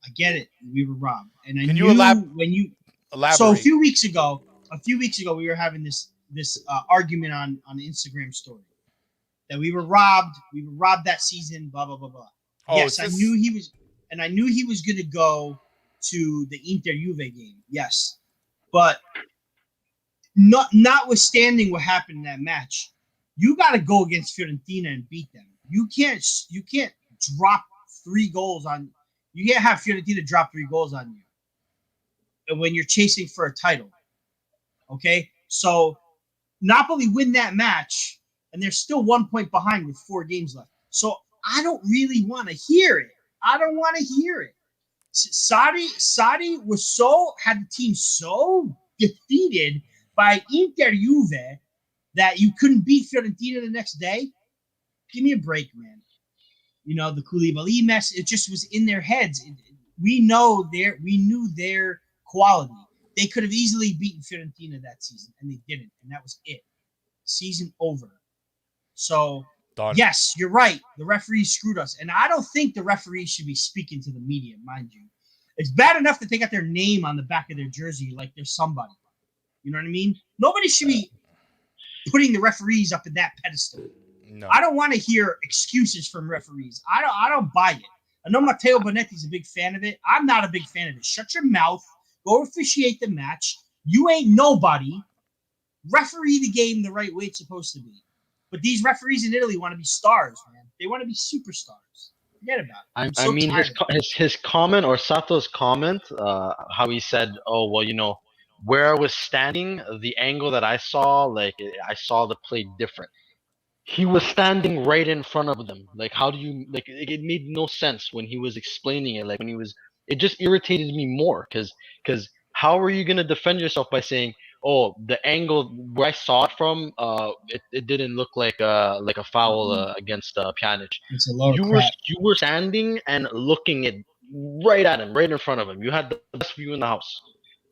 I get it. We were robbed, and I Can knew you elaborate? So a few weeks ago, we were having this argument on the Instagram story that we were robbed. We were robbed that season. Blah blah blah blah. Oh, yes, I knew he was, and I knew he was going to go to the Inter Juve game. Yes, but notwithstanding what happened in that match, you got to go against Fiorentina and beat them. You can't drop 3 goals on. You can't have Fiorentina drop 3 goals on you when you're chasing for a title. Okay, so Napoli win that match, and they're still 1 point behind with 4 games left. So I don't really want to hear it. Sarri had the team so defeated by Inter Juve that you couldn't beat Fiorentina the next day. Give me a break, man. The Koulibaly mess, it just was in their heads. We knew their quality. They could have easily beaten Fiorentina that season, and they didn't, and that was it. Season over. So, yes, you're right. The referees screwed us, and I don't think the referees should be speaking to the media, mind you. It's bad enough that they got their name on the back of their jersey like they're somebody. You know what I mean? Nobody should be putting the referees up in that pedestal. No. I don't want to hear excuses from referees. I don't buy it. I know Matteo Bonetti's a big fan of it. I'm not a big fan of it. Shut your mouth. Go officiate the match. You ain't nobody. Referee the game the right way it's supposed to be. But these referees in Italy want to be stars, man. They want to be superstars. Forget about it. I mean, his comment, or Sato's comment, how he said, "Oh well, where I was standing, the angle that I saw, I saw the play different." He was standing right in front of them. Like, how do you it made no sense when he was explaining it. It just irritated me more because how are you gonna defend yourself by saying, "Oh, the angle where I saw it from, it didn't look like a foul against Pjanic." It's a lot of crap. You were standing and looking right at him, right in front of him. You had the best view in the house.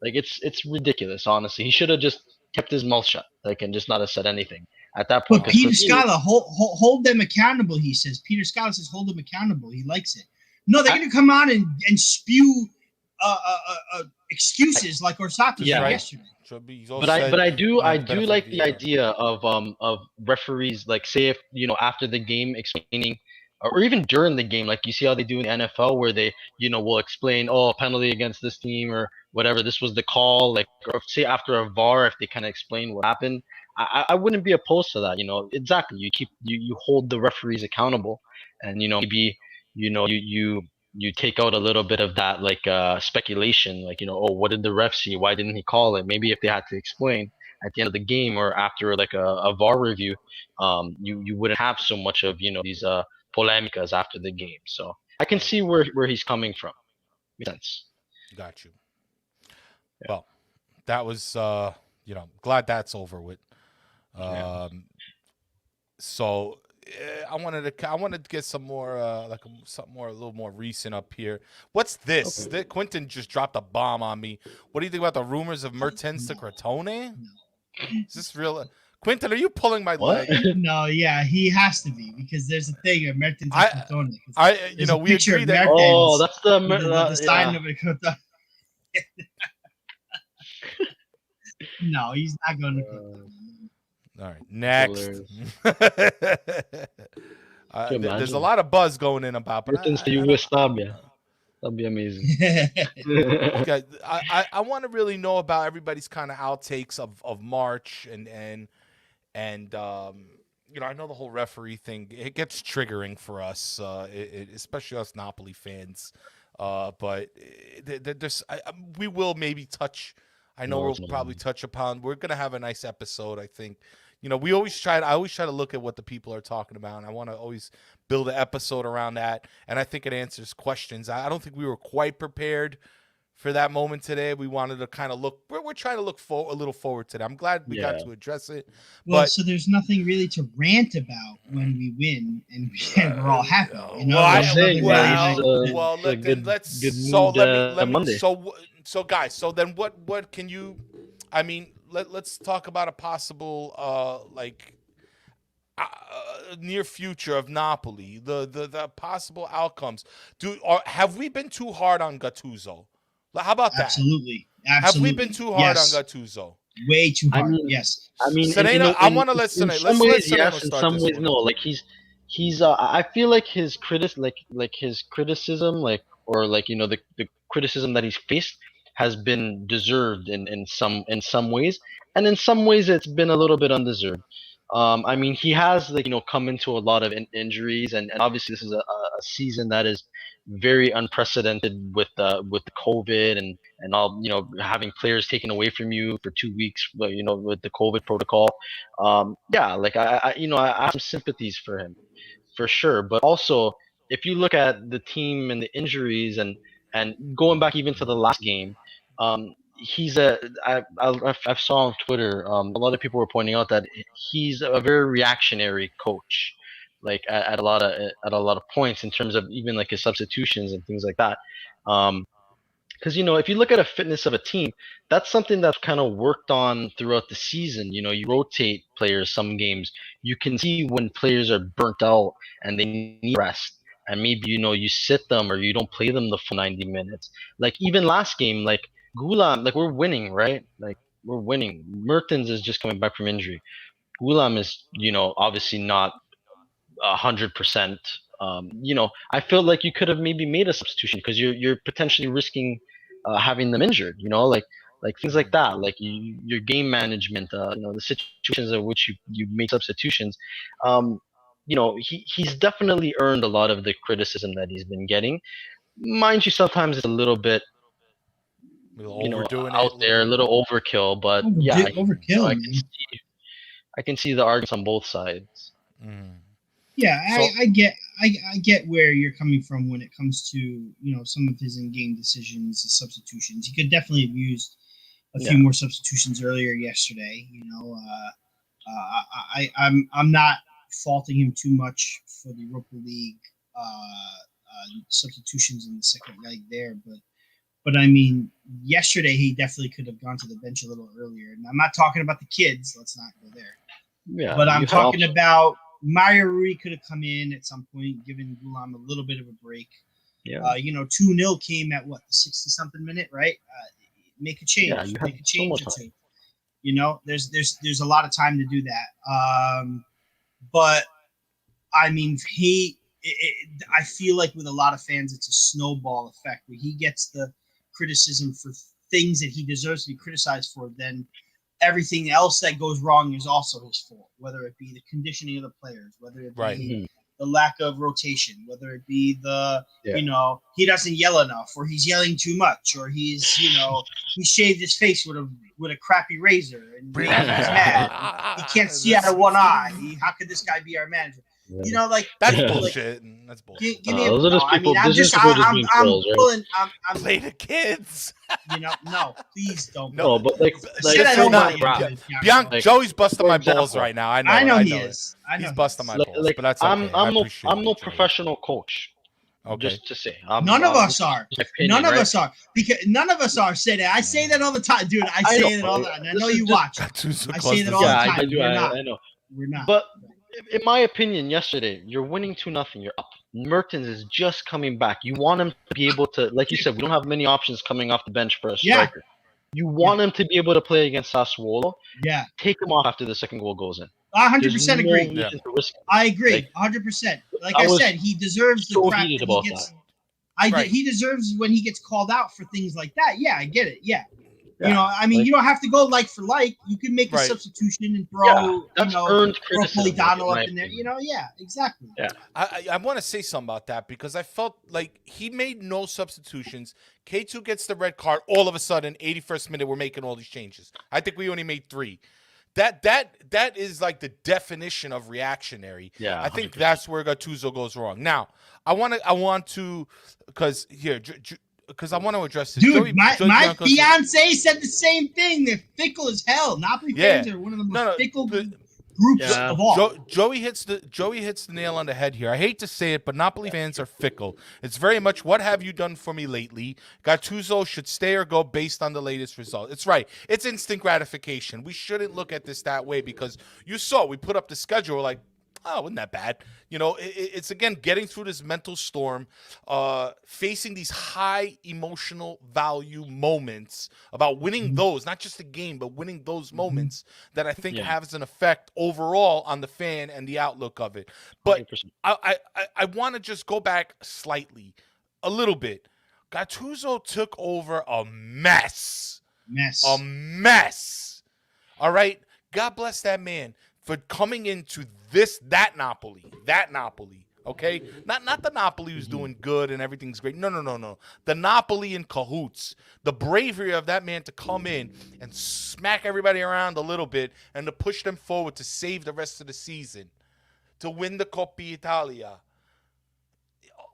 It's ridiculous, honestly. He should have just kept his mouth shut, and just not have said anything at that point. But Peter Scala, hold them accountable, he says. Peter Scala says hold them accountable. He likes it. No, they're going to come on and spew excuses like Orsato said yesterday. But I do like the idea of referees, say if after the game explaining, or even during the game, like you see how they do in the NFL, where they will explain, oh, penalty against this team or whatever, this was the call, or say after a VAR, if they kind of explain what happened, I wouldn't be opposed to that. Exactly, you hold the referees accountable, and maybe you take out a little bit of that speculation, oh, what did the ref see, why didn't he call it? Maybe if they had to explain at the end of the game or after a VAR review, you wouldn't have so much of these polemicas after the game. So I can see where he's coming from. Makes sense. Got you. Yeah. Well, that was glad that's over with. So I wanted to get some more something more a little more recent up here. What's this? Okay. Quentin just dropped a bomb on me. What do you think about the rumors of Mertens to Crotone? Is this real? Quentin, are you pulling my leg? No, yeah, he has to be, because there's a thing of Mertens to Crotone. We agree that. Oh, that's the sign of a Crotone. No, he's not going to Crotone. All right, next. There's a lot of buzz going in about, but that'd be amazing. Okay, I want to really know about everybody's kind of outtakes of March and I know the whole referee thing. It gets triggering for us, especially us Napoli fans. But we will maybe touch. I know we'll probably touch upon. We're gonna have a nice episode, I think. I always try to look at what the people are talking about, and I want to always build an episode around that. And I think it answers questions. I don't think we were quite prepared for that moment today. We wanted to kind of look. We're trying to look a little forward to that. I'm glad we got to address it. Well, so there's nothing really to rant about when we win, and we're all happy. So guys, so then what can you? I mean, let's talk about a possible near future of Napoli. The possible outcomes. Have we been too hard on Gattuso? How about that? Absolutely. Have we been too hard on Gattuso? Way too hard. Yes. I mean, Sereno, I want to let Sereno. In some ways, yes. In some ways, no. Like he's. I feel like his criticism, the criticism that he's faced has been deserved in some ways, and in some ways it's been a little bit undeserved. I mean, he has come into a lot of injuries, and obviously this is a season that is very unprecedented with the COVID and all, having players taken away from you for 2 weeks, with the COVID protocol. I have some sympathies for him, for sure. But also, if you look at the team and the injuries and going back even to the last game, I saw on Twitter, a lot of people were pointing out that he's a very reactionary coach, like at a lot of points in terms of even like his substitutions and things like that. Because if you look at a fitness of a team, that's something that's kind of worked on throughout the season. You rotate players some games. You can see when players are burnt out and they need rest, and maybe you sit them or you don't play them the full 90 minutes. Like even last game, like Gulam, like we're winning, right? Like we're winning. Mertens is just coming back from injury. Gulam is, obviously not 100%. I feel like you could have maybe made a substitution because you're potentially risking having them injured. Like things like that. Like your game management. The situations in which you make substitutions. He's definitely earned a lot of the criticism that he's been getting. Mind you, sometimes it's a little bit. Out there, a little overkill, but overkill. I can see the arguments on both sides. Mm. Yeah, I get where you're coming from when it comes to some of his in-game decisions, his substitutions. He could definitely have used a few more substitutions earlier yesterday. I'm not faulting him too much for the Europa League substitutions in the second leg there, but I mean, yesterday he definitely could have gone to the bench a little earlier. And I'm not talking about the kids. Let's not go there. Yeah. But I'm talking about Mario Rui could have come in at some point, giving Gulam a little bit of a break. Yeah. 2-0 came at the 60-something minute, right? Make a change. Yeah, make a change or two. There's a lot of time to do that. But I mean, I feel like with a lot of fans, it's a snowball effect where he gets the criticism for things that he deserves to be criticized for, then everything else that goes wrong is also his fault, whether it be the conditioning of the players, whether it be the lack of rotation, whether it be the he doesn't yell enough, or he's yelling too much, or he's he shaved his face with a crappy razor and he's mad. He can't see out of one eye. How could this guy be our manager? That's bullshit. That's bullshit. Give me I'm pulling. I'm play the kids. No, please don't. No, but Joey's busting my balls right now. I know he is. He's busting my balls, but that's okay. I'm no professional coach. Okay. Just to say, none of us are. None of us are, because none of us are. Say that. I say that all the time, dude. I say it all the time. I know you watch. I say that all the time. I do. I know. We're not. But in my opinion, yesterday, you're winning 2-0. You're up. Mertens is just coming back. You want him to be able to, like you said, we don't have many options coming off the bench for a striker. You want him to be able to play against Sassuolo. Yeah. Take him off after the second goal goes in. 100% agree. No reason to risk it. I agree. 100%. Like I said, he deserves the crap that he gets. He deserves when he gets called out for things like that. Yeah, I get it. Yeah. You know, I mean, you don't have to go like for like. You can make a substitution and throw, throw Politano up in there. You know, yeah, exactly. Yeah. I want to say something about that because I felt like he made no substitutions. K2 gets the red card. All of a sudden, 81st minute, we're making all these changes. I think we only made 3. That is like the definition of reactionary. Yeah, I think that's where Gattuso goes wrong. Now, I want to because I want to address this. Dude, my fiance said the same thing. They're fickle as hell. Napoli fans are one of the most fickle groups of all. Joey hits the nail on the head here. I hate to say it, but Napoli fans are fickle. It's very much what have you done for me lately? Gattuso should stay or go based on the latest result. It's right. It's instant gratification. We shouldn't look at this that way because you saw we put up the schedule like, oh, wasn't that bad? You know, it's again getting through this mental storm, facing these high emotional value moments about winning those, not just the game, but winning those moments that I think has an effect overall on the fan and the outlook of it. But 100%. I want to just go back slightly, a little bit. Gattuso took over a mess. A mess. All right? God bless that man for coming into that Napoli, okay? Not the Napoli who's doing good and everything's great. No. The Napoli in cahoots. The bravery of that man to come in and smack everybody around a little bit and to push them forward to save the rest of the season, to win the Coppa Italia.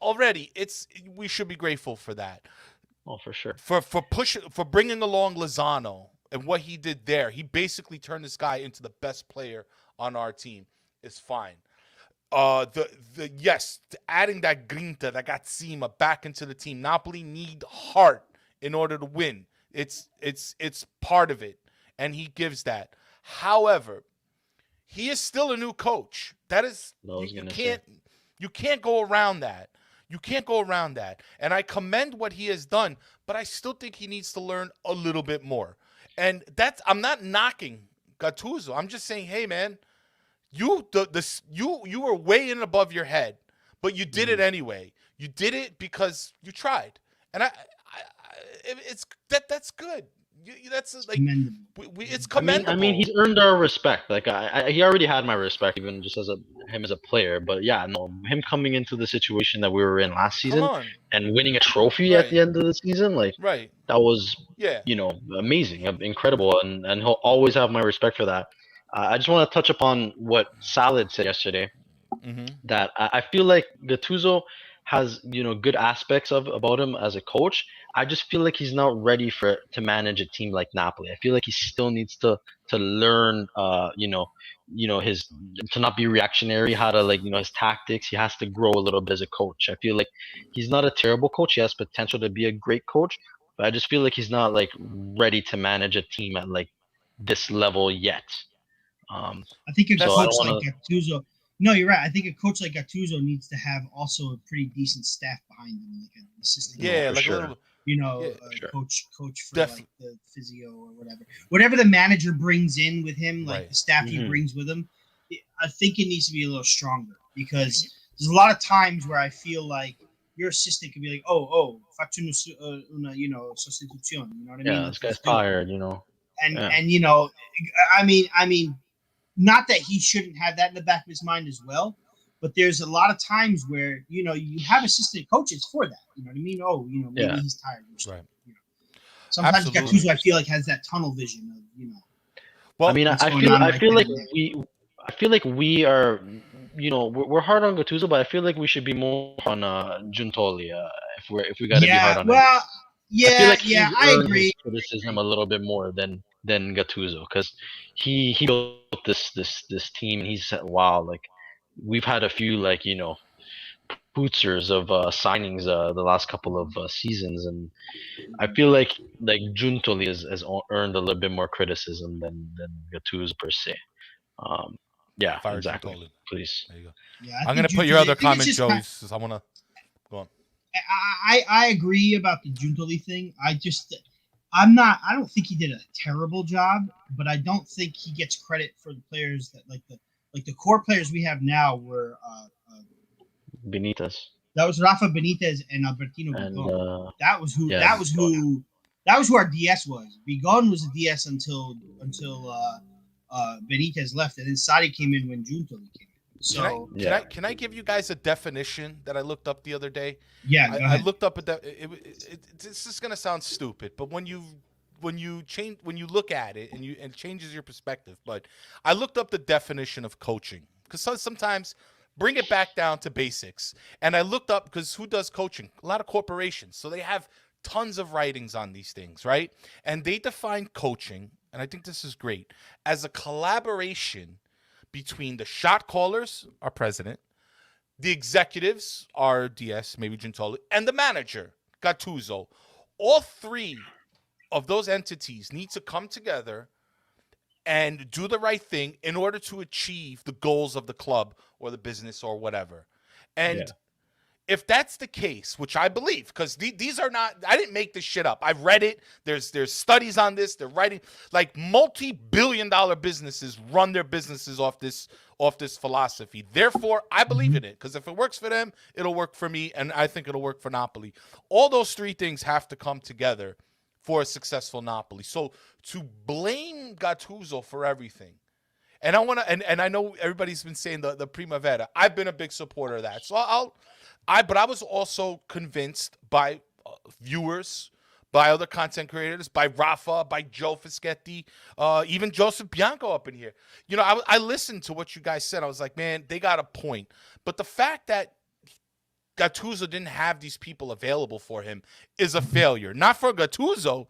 Already, we should be grateful for that. Oh, for sure. For bringing along Lozano. And what he did there, he basically turned this guy into the best player on our team. Is fine. Adding that grinta, that gazzima back into the team. Napoli need heart in order to win. It's part of it, and he gives that. However, he is still a new coach. That is you can't go around that. You can't go around that. And I commend what he has done, but I still think he needs to learn a little bit more. And I'm not knocking Gattuso. I'm just saying, hey man, you were way in above your head, but you did it anyway. You did it because you tried, and that's good. That's like it's commendable. I mean, he's earned our respect. Like he already had my respect, even just as him as a player. But yeah, no, him coming into the situation that we were in last season and winning a trophy at the end of the season, like that was amazing, incredible, and he'll always have my respect for that. I just want to touch upon what Salad said yesterday. That I feel like Gattuso has good aspects about him as a coach. I just feel like he's not ready to manage a team like Napoli. I feel like he still needs to learn his to not be reactionary, how to his tactics. He has to grow a little bit as a coach. I feel like he's not a terrible coach. He has potential to be a great coach, but I just feel like he's not ready to manage a team at this level yet. I think a coach like Gattuso. No, you're right. I think a coach like Gattuso needs to have also a pretty decent staff behind him, like an assistant. Yeah, like sure. Coach for the physio or whatever the manager brings in with him, the staff he brings with him. I think it needs to be a little stronger because there's a lot of times where I feel like your assistant can be like, faccio una sostituzione. You know what I mean? Yeah, this guy's tired. And I mean. Not that he shouldn't have that in the back of his mind as well, but there's a lot of times where you have assistant coaches for that. You know what I mean? Maybe he's tired. Right. Sometimes Gattuso, I feel like, has that tunnel vision of Well, I mean, I feel like we are, we're hard on Gattuso, but I feel like we should be more on Giuntoli if we got to be hard on him. Well, I agree. Criticism a little bit more than Gattuso because he built this team and he said, wow, we've had a few putzers of signings the last couple of seasons, and I feel like Giuntoli has earned a little bit more criticism than Gattuso per se. Yeah, exactly. Giuntoli. Please. There you go. Yeah, I'm gonna put your other comment, Joey. I want to go on. I agree about the Giuntoli thing. I don't think he did a terrible job, but I don't think he gets credit for the players that like the core players we have now were Benitez. That was Rafa Benitez and Albertino Bigon. That was who our DS was. Bigon was a DS until Benitez left, and then Sadi came in when Giuntoli came in. So can I give you guys a definition that I looked up the other day? Yeah, I looked up this is gonna sound stupid, but when you look at it and it changes your perspective. But I looked up the definition of coaching because sometimes bring it back down to basics. And I looked up because who does coaching? A lot of corporations, so they have tons of writings on these things, right? And they define coaching, and I think this is great, as a collaboration between the shot callers, our president, the executives, our DS, maybe Giuntoli, and the manager, Gattuso. All three of those entities need to come together and do the right thing in order to achieve the goals of the club or the business or whatever. And if that's the case, which I believe, because these are not, I didn't make this shit up. I've read it. There's studies on this. They're writing, like multi-billion-dollar businesses run their businesses off this philosophy. Therefore, I believe in it, because if it works for them, it'll work for me, and I think it'll work for Napoli. All those three things have to come together for a successful Napoli. So to blame Gattuso for everything, and I want to, and I know everybody's been saying the Primavera. I've been a big supporter of that. So but I was also convinced by viewers, by other content creators, by Rafa, by Joe Fischetti, even Joseph Bianco up in here. You know, I listened to what you guys said. I was like, man, they got a point. But the fact that Gattuso didn't have these people available for him is a failure. Not for Gattuso,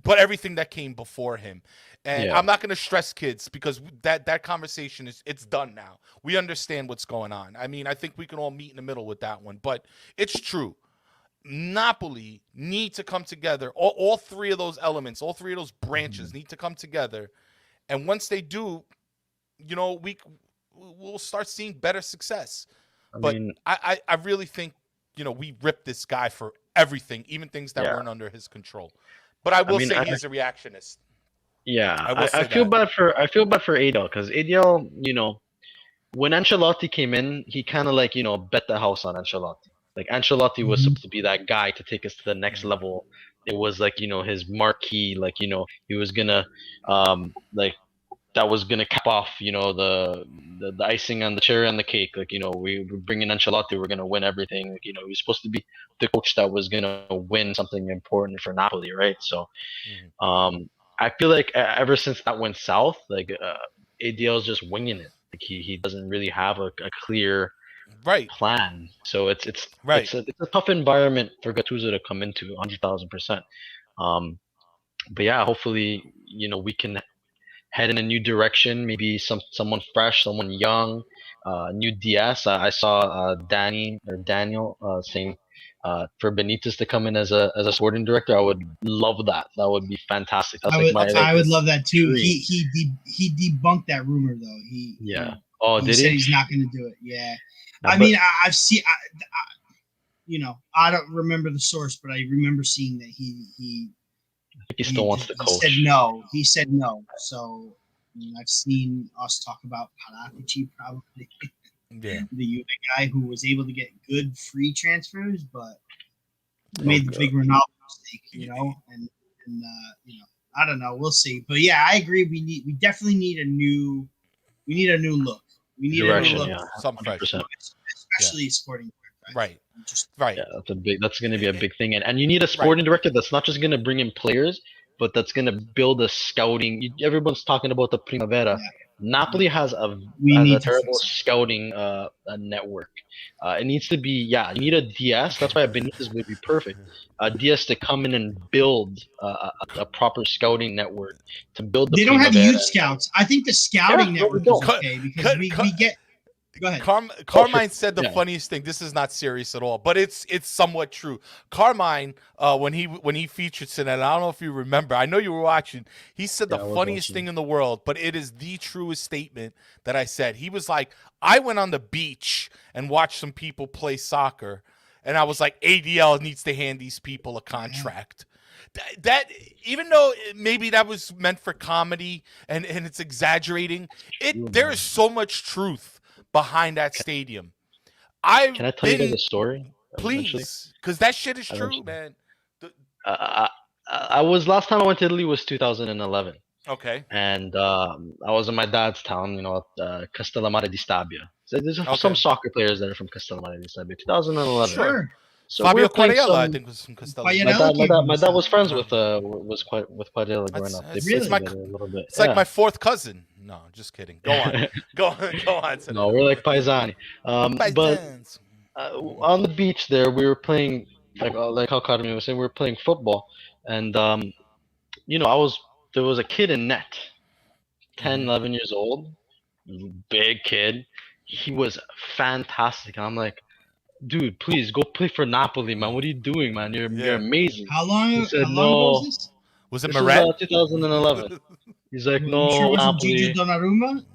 but everything that came before him. And I'm not going to stress kids, because that conversation it's done now. We understand what's going on. I mean, I think we can all meet in the middle with that one. But it's true. Napoli need to come together. All three of those elements, all three of those branches need to come together. And once they do, you know, we'll start seeing better success. I really think, you know, we ripped this guy for everything, even things that weren't under his control. But I will say he's a reactionist. Yeah, I feel bad for Adel, because Adel, you know, when Ancelotti came in, he kind of like, you know, bet the house on Ancelotti. Like Ancelotti was supposed to be that guy to take us to the next level. It was like, you know, his marquee, like, you know, he was gonna like that was gonna cap off, you know, the icing on the cherry on the cake. Like, you know, we're bringing Ancelotti, we're gonna win everything. Like, you know, he was supposed to be the coach that was gonna win something important for Napoli, right? So, I feel like ever since that went south, like ADL's just winging it. Like he doesn't really have a clear plan. So it's a tough environment for Gattuso to come into, 100,000%. But yeah, hopefully, you know, we can head in a new direction. Maybe someone fresh, someone young, new DS. I saw Daniel saying for Benitez to come in as a sporting director. I would love that. That would be fantastic. That's I would love that too. He debunked that rumor though. He said he's not going to do it. Yeah. I've seen. You know, I don't remember the source, but I remember seeing that he still wants to coach. He said no. So I've seen us talk about Paratici probably. Yeah. The guy who was able to get good free transfers, but made the big Ronaldo mistake, you know, and you know, I don't know. We'll see. But yeah, I agree. We definitely need a new look. We need a new look. Yeah, something fresh, especially sporting. Right. Yeah, that's going to be a big thing, and you need a sporting director that's not just going to bring in players, but that's going to build a scouting. Everyone's talking about the Primavera. Yeah. Napoli has a terrible scouting network. It needs to be, you need a DS. That's why Benitez would be perfect. A DS to come in and build a proper scouting network to build the Primavera. They don't have youth scouts. I think the scouting network is okay because we get. Go ahead. Carmine said the funniest thing. This is not serious at all, but it's somewhat true. Carmine, when he featured Sereno, I don't know if you remember. I know you were watching. He said the funniest thing in the world, but it is the truest statement that I said. He was like, I went on the beach and watched some people play soccer, and I was like, ADL needs to hand these people a contract. That even though maybe that was meant for comedy and it's exaggerating, there is so much truth behind that stadium. Can I tell you guys a story? Please, because that shit is true, man. I was last time I went to Italy was 2011. Okay. And I was in my dad's town, Castellammare di Stabia. So there's some soccer players that are from Castellammare di Stabia. 2011. Sure. So Fabio Quagliarella, I think, was from Castellammare. My dad was friends with Quagliarella growing up. They played together a little bit. It's like my fourth cousin. No, just kidding. Go on. go on. No, we're like paisani. But on the beach there, we were playing like how Carmen was saying, we were playing football, and there was a kid in net, 10, 11 years old, big kid. He was fantastic. And I'm like, dude, please go play for Napoli, man. What are you doing, man? You're amazing. How long ago was this? Was it Moret? 2011. He's like, no, sure it wasn't Napoli. Gigi Donnarumma?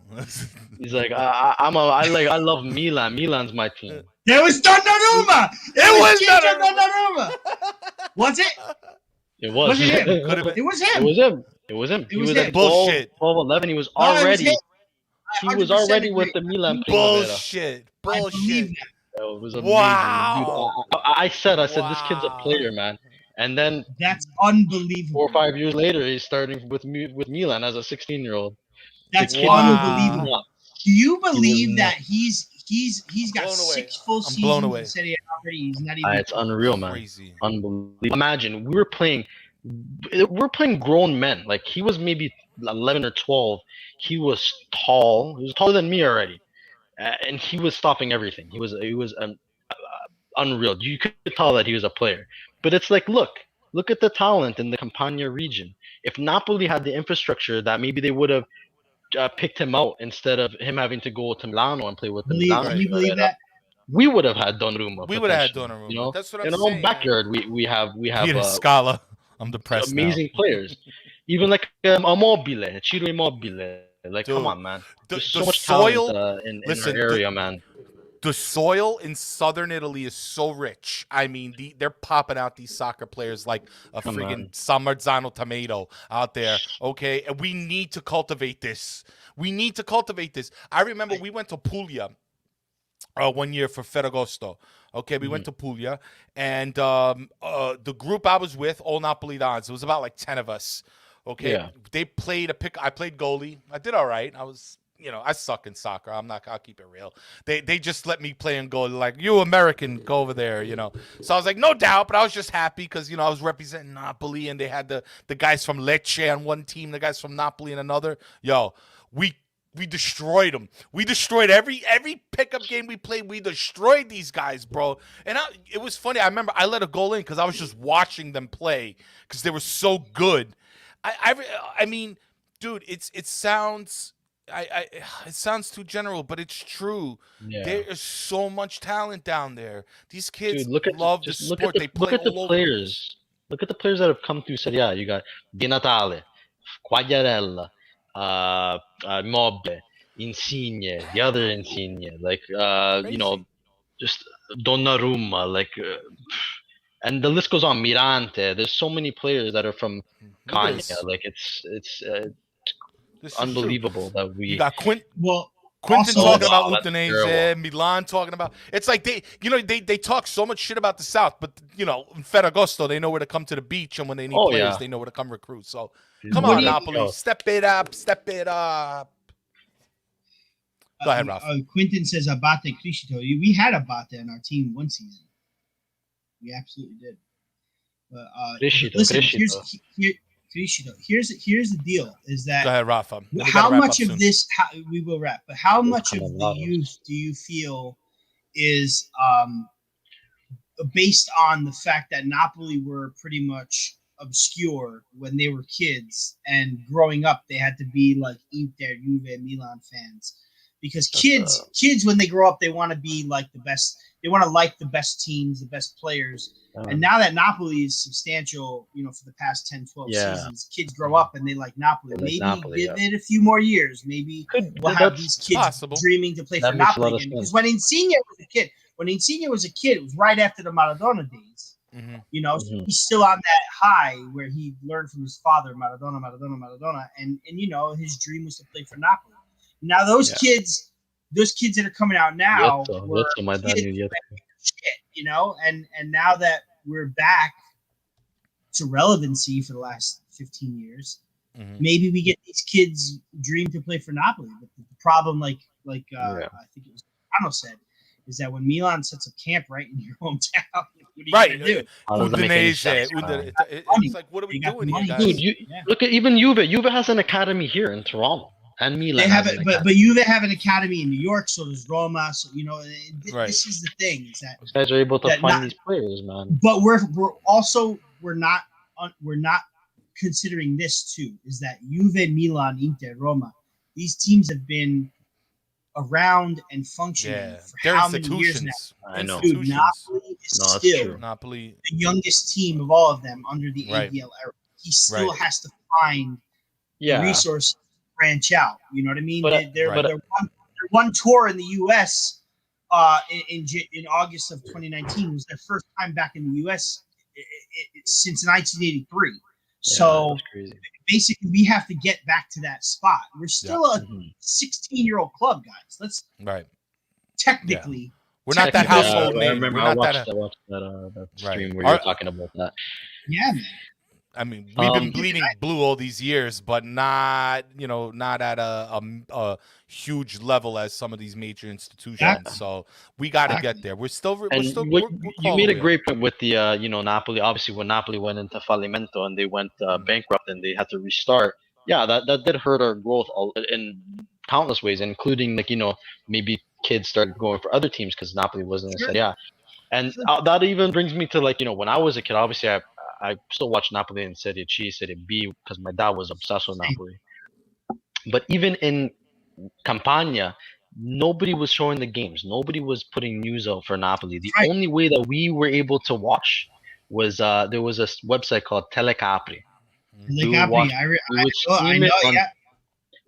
He's like, I love Milan. Milan's my team. There was Donnarumma. It was Donnarumma. Was it? It was. Was it him? It was him. It was him. It was him. It He was was him. at Bullshit. 12, 11. He was already. He was 100% already with agree. the Milan Primavera. Bullshit. I believe that. It was amazing. Wow. Dude, I said, this kid's a player, man. And then That's unbelievable. 4 or 5 years later, he's starting with Milan as a 16-year-old. That's kid unbelievable. Do you believe was that he's got blown away. 6 full I'm blown seasons away. in Serie A already? He's not even. It's unreal, man. Crazy. Unbelievable. Imagine we're playing grown men. Like he was maybe 11 or 12. He was tall. He was taller than me already, and he was stopping everything. He was unreal. You could tell that he was a player. But it's like, look at the talent in the Campania region. If Napoli had the infrastructure, that maybe they would have picked him out instead of him having to go to Milano and play with the Milano. Can you believe that? We would have had Donnarumma. We would have had Donnarumma. That's what I'm saying. In our backyard, we have Peter Scala. I'm depressed amazing players. Even like Immobile, Ciro Immobile. Like, Dude, come on, man. There's so much soil talent in our area, man. The soil in southern Italy is so rich. I mean, they're popping out these soccer players like a friggin' San Marzano tomato out there. Okay, and we need to cultivate this. I remember we went to Puglia 1 year for Ferragosto. Okay, we went to Puglia, and the group I was with, all Napolitans, it was about like 10 of us. Okay, They played I played goalie. I did all right. I was. I suck in soccer. I'll keep it real. They just let me play and go like, you American, go over there, So I was like, no doubt, but I was just happy because, I was representing Napoli and they had the guys from Lecce on one team, the guys from Napoli on another. Yo, we destroyed them. We destroyed every pickup game we played. We destroyed these guys, bro. And it was funny. I remember I let a goal in because I was just watching them play because they were so good. I mean, dude, it sounds too general, but it's true. Yeah. There is so much talent down there. These kids love the sport. Look at the players. Look at the players that have come through Serie A. You got Di Natale, Quagliarella, Immobile, Insigne, the other Insigne, like just Donnarumma, and the list goes on. Mirante. There's so many players that are from Campania. Like it's unbelievable that we. You got Quinton also, talking about Udinese, Milan talking about. It's like they talk so much shit about the South, but in Ferragosto they know where to come to the beach, and when they need players, they know where to come recruit. So come on, Napoli, step it up. Go ahead, Raff. Quinton says Abate Criscito. We had Abate on our team one season. We absolutely did. But listen, here's the deal: is that go ahead, Rafa. How much of this we will wrap? But how much of the youth do you feel is based on the fact that Napoli were pretty much obscure when they were kids, and growing up they had to be like Inter, Juve, Milan fans, because kids when they grow up they want to be like the best. They want to like the best teams, the best players. And now that Napoli is substantial, for the past 10, 12 seasons, kids grow up and they like Napoli. Give it a few more years. Maybe we'll have these kids dreaming to play for Napoli again. Because when Insigne when Insigne was a kid, it was right after the Maradona days. Mm-hmm. You know, so he's still on that high where he learned from his father, Maradona, and you know, his dream was to play for Napoli. Now those kids that are coming out now were shit, you know, and now that we're back to relevancy for the last 15 years, maybe we get these kids dream to play for Napoli. But the problem, like I think it was Cano said, is that when Milan sets up camp right in your hometown, what are you gonna do? It's like, what are we doing here, guys? Dude, look at even Juve. Juve has an academy here in Toronto. And Milan they have it, but Juve have an academy in New York, so does Roma. So you know, this is the thing: is that these guys are able to find these players, man. But we're not considering this too. Is that Juve, Milan, Inter, Roma? These teams have been around and functioning for how many years now? I know. Dude, Napoli is still Napoli, the youngest team of all of them under the ABL era. He still has to find resources. Branch out, you know what I mean? They're one tour in the U.S. In August of 2019 was their first time back in the U.S. Since 1983. So basically, we have to get back to that spot. We're still a 16-year-old club, guys. Let's technically. We're not that household name. I remember I watched that stream where you were talking about that. Yeah, man. I mean, we've been bleeding blue all these years, but not at a huge level as some of these major institutions. So we got to get there. You made a great point with the Napoli. Obviously, when Napoli went into fallimento and they went bankrupt and they had to restart, that did hurt our growth in countless ways, including maybe kids started going for other teams because Napoli wasn't and that even brings me to when I was a kid. Obviously, I still watch Napoli in Serie C, Serie B because my dad was obsessed with Napoli. But even in Campania, nobody was showing the games. Nobody was putting news out for Napoli. The only way that we were able to watch was there was a website called Telecapri.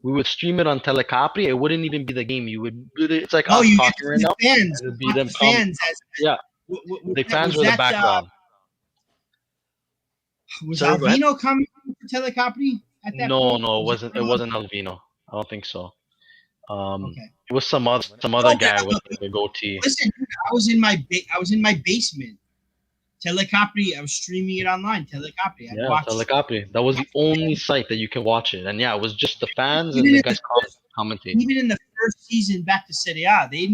We would stream it on Telecapri. It wouldn't even be the game. It's like us talking right now. Fans, it would be them fans. The fans were the background. Was Alvino coming for Telecapri at that point? No, it wasn't. It wasn't Alvino. I don't think so. It was some other guy with the goatee. Listen, I was in my basement. Telecapri. I was streaming it online. Telecapri. Telecapri. That was the only site that you can watch it, and it was just the fans and the guys commentating. Even in the first season back to Serie A, they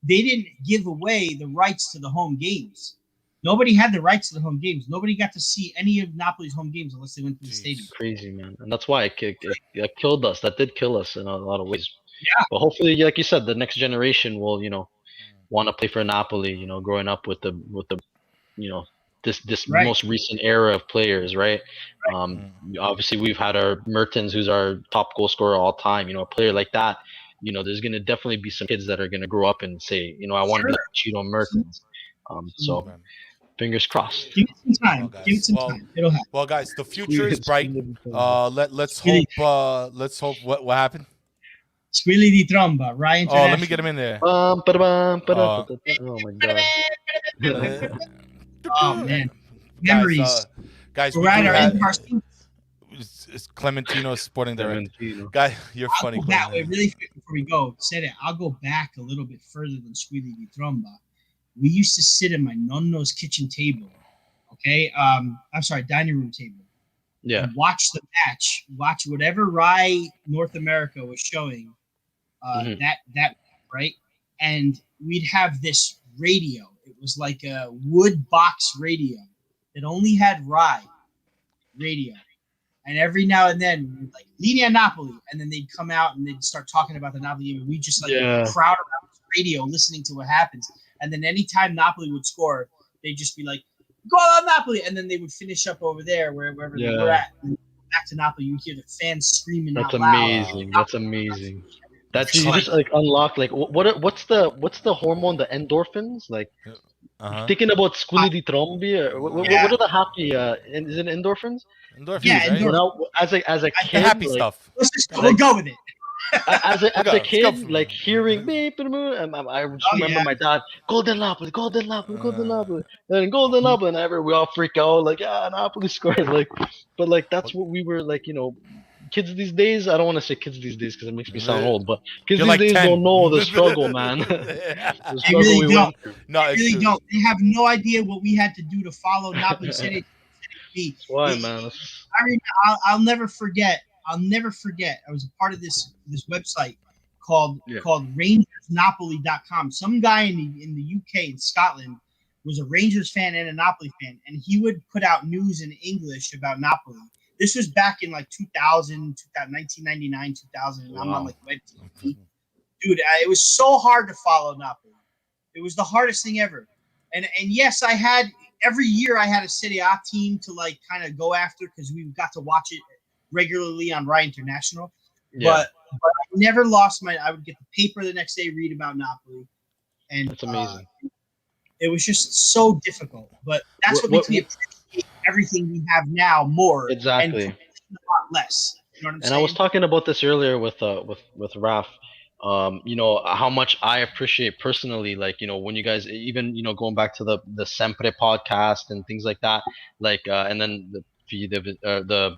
didn't give away the rights to the home games. Nobody had the rights to the home games. Nobody got to see any of Napoli's home games unless they went to the stadium. Crazy, man. And that's why it killed us. That did kill us in a lot of ways. Yeah. But hopefully, like you said, the next generation will, want to play for Napoli, growing up with the this most recent era of players, right? Obviously, we've had our Mertens, who's our top goal scorer all time, a player like that. There's going to definitely be some kids that are going to grow up and say, I want to be like Cheeto Mertens. Fingers crossed. Give it some time. It'll happen. Well, guys, the future is bright. Let's hope. What happened? Squilli di tromba, Ryan. Oh, let me get him in there. Oh my god. Oh man, memories. Guys, we're at our in-car seats. It's Clementino Sporting Director. Guy, you're funny. That way, really quick before we go, I'll go back a little bit further than Squilli di tromba. We used to sit at my nonno's kitchen table, dining room table. Yeah. And watch the match, watch whatever Rai North America was showing, that right? And we'd have this radio. It was like a wood box radio that only had Rai radio. And every now and then, we'd like, Linea Napoli. And then they'd come out and they'd start talking about the Napoli game. And we just crowd around the radio listening to what happens. And then anytime Napoli would score, they'd just be like, "Go on Napoli!" And then they would finish up over there, wherever they were at. And back to Napoli, you hear the fans screaming out loud. That's amazing. That's you just unlock what's the hormone, the endorphins? Thinking about Squilli di Trombi. What are the happy? Is it endorphins? Endorphins. Yeah, right? As a kid, happy stuff. We'll go with it. as a kid, like hearing beep, I just remember my dad, Golden Napoli, Golden Napoli, Golden Napoli, and Golden Napoli, and we all freak out like, Napoli scored, like, but like that's what we were like, kids these days. I don't want to say kids these days because it makes me sound old, but kids You're these like days 10. don't know the struggle, man. The They struggle really we don't. went through. No, They it's really true. don't. They have no idea what we had to do to follow Napoli City. That's why, man. I remember, I'll never forget. I'll never forget. I was a part of this website called RangersNapoli.com. Some guy in the UK in Scotland was a Rangers fan and a Napoli fan, and he would put out news in English about Napoli. This was back in like 2000, 1999, 2000, and I'm on like web TV. Dude, it was so hard to follow Napoli. It was the hardest thing ever. And yes, I had every year I had a Serie A team to like kind of go after because we got to watch it regularly on Rai International. But I never lost I would get the paper the next day, read about Napoli. And that's amazing. It was just so difficult. But that's what makes me appreciate everything we have now more. Exactly. And a lot less. You know what I'm saying? I was talking about this earlier with Raff. How much I appreciate personally, like, when you guys, even, going back to the Sempre podcast and things like that, like, and then the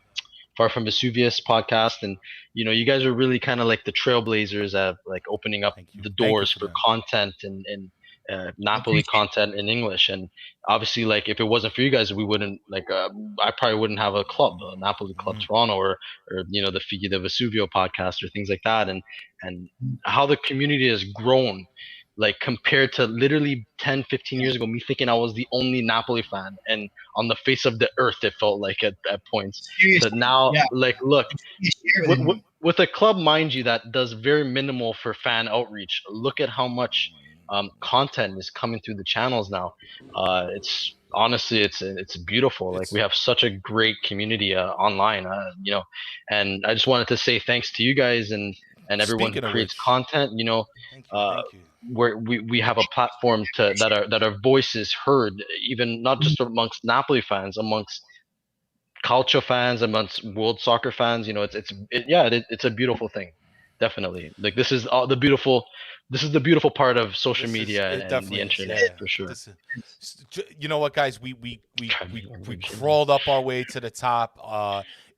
Far From Vesuvius podcast, and, you guys are really kind of like the trailblazers at like opening up the doors for content and Napoli content in English. And obviously, like, if it wasn't for you guys, we wouldn't I probably wouldn't have a club, a Napoli Club Toronto, or the Figli Del Vesuvio podcast or things like that. And how the community has grown, like, compared to literally 10-15 years ago, me thinking I was the only Napoli fan, and on the face of the earth it felt like at points. Seriously, but now, like, look, with a club, mind you, that does very minimal for fan outreach, look at how much content is coming through the channels now. It's honestly, it's beautiful. Like, we have such a great community online, and I just wanted to say thanks to you guys and everyone who creates content. Thank you. Where we have a platform that our voice is heard, even not just amongst Napoli fans, amongst Calcio fans, amongst world soccer fans. It's a beautiful thing. Definitely. Like, this is the beautiful part of social media and the internet, for sure. You know what, guys? We crawled up our way to the top.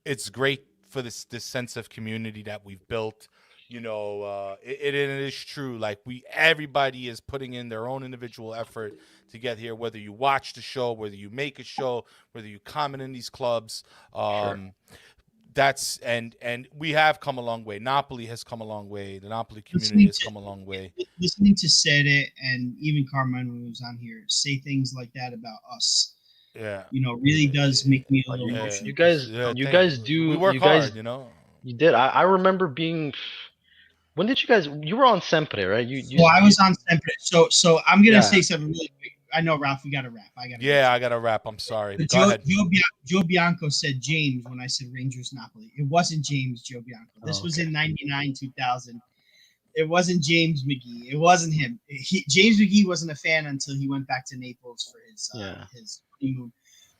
It's great for this sense of community that we've built. It is true. Like, everybody is putting in their own individual effort to get here. Whether you watch the show, whether you make a show, whether you comment in these clubs. That's and we have come a long way. Napoli has come a long way. The Napoli community has come a long way. Listening to Sereno and even Carmine, when he was on here, say things like that about us. Really does make me a little emotional. You guys do. We work hard. You did. I remember being. When did you guys? You were on Sempre, right? I was on Sempre. So I'm gonna say something really quick. I know, Ralph, we got to wrap. I got to wrap. I'm sorry. Go ahead. Joe Bianco said James when I said Rangers Napoli. It wasn't James Joe Bianco. This was in 99, 2000. It wasn't James McGee. It wasn't him. James McGee wasn't a fan until he went back to Naples for his honeymoon.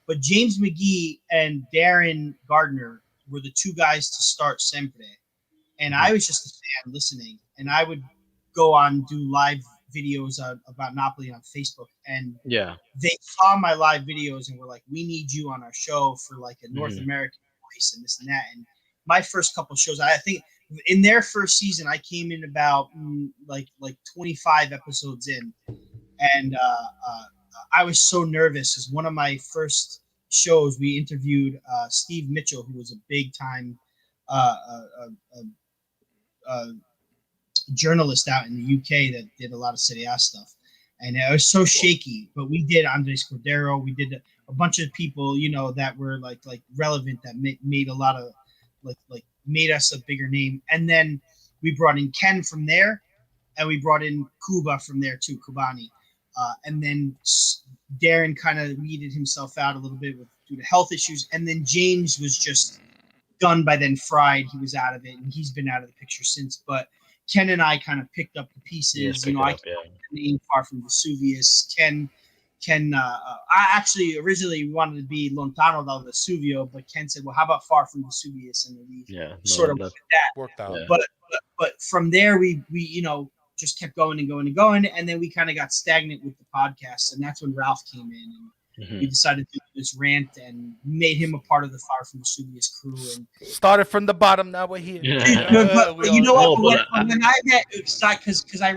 But James McGee and Darren Gardner were the two guys to start Sempre. And I was just a fan listening. And I would go on, do live videos about Napoli on Facebook, and they saw my live videos and were like, we need you on our show for like a North American voice and this and that. And my first couple shows, I think in their first season, I came in about like 25 episodes in, and I was so nervous. As one of my first shows, we interviewed Steve Mitchell, who was a big time journalist out in the UK that did a lot of Serie A stuff, and I was so shaky. But we did Andres Cordero, we did a bunch of people, that were like relevant, that made a lot of like made us a bigger name. And then we brought in Ken from there, and we brought in Cuba from there too, Cubani. And then Darren kind of weeded himself out a little bit due to health issues, and then James was just done by then. Fried, he was out of it, and he's been out of the picture since. But Ken and I kind of picked up the pieces. I the name Far From Vesuvius. Ken. I actually originally wanted to be Lontano dal Vesuvio, but Ken said, "Well, how about Far From Vesuvius?" And we sort of worked out. But but from there we just kept going and going and going, and then we kind of got stagnant with the podcast, and that's when Ralph came in, and we decided to do this rant and made him a part of the Far From Vesuvius crew. And started from the bottom, now we're here. But you know what? When I met, because I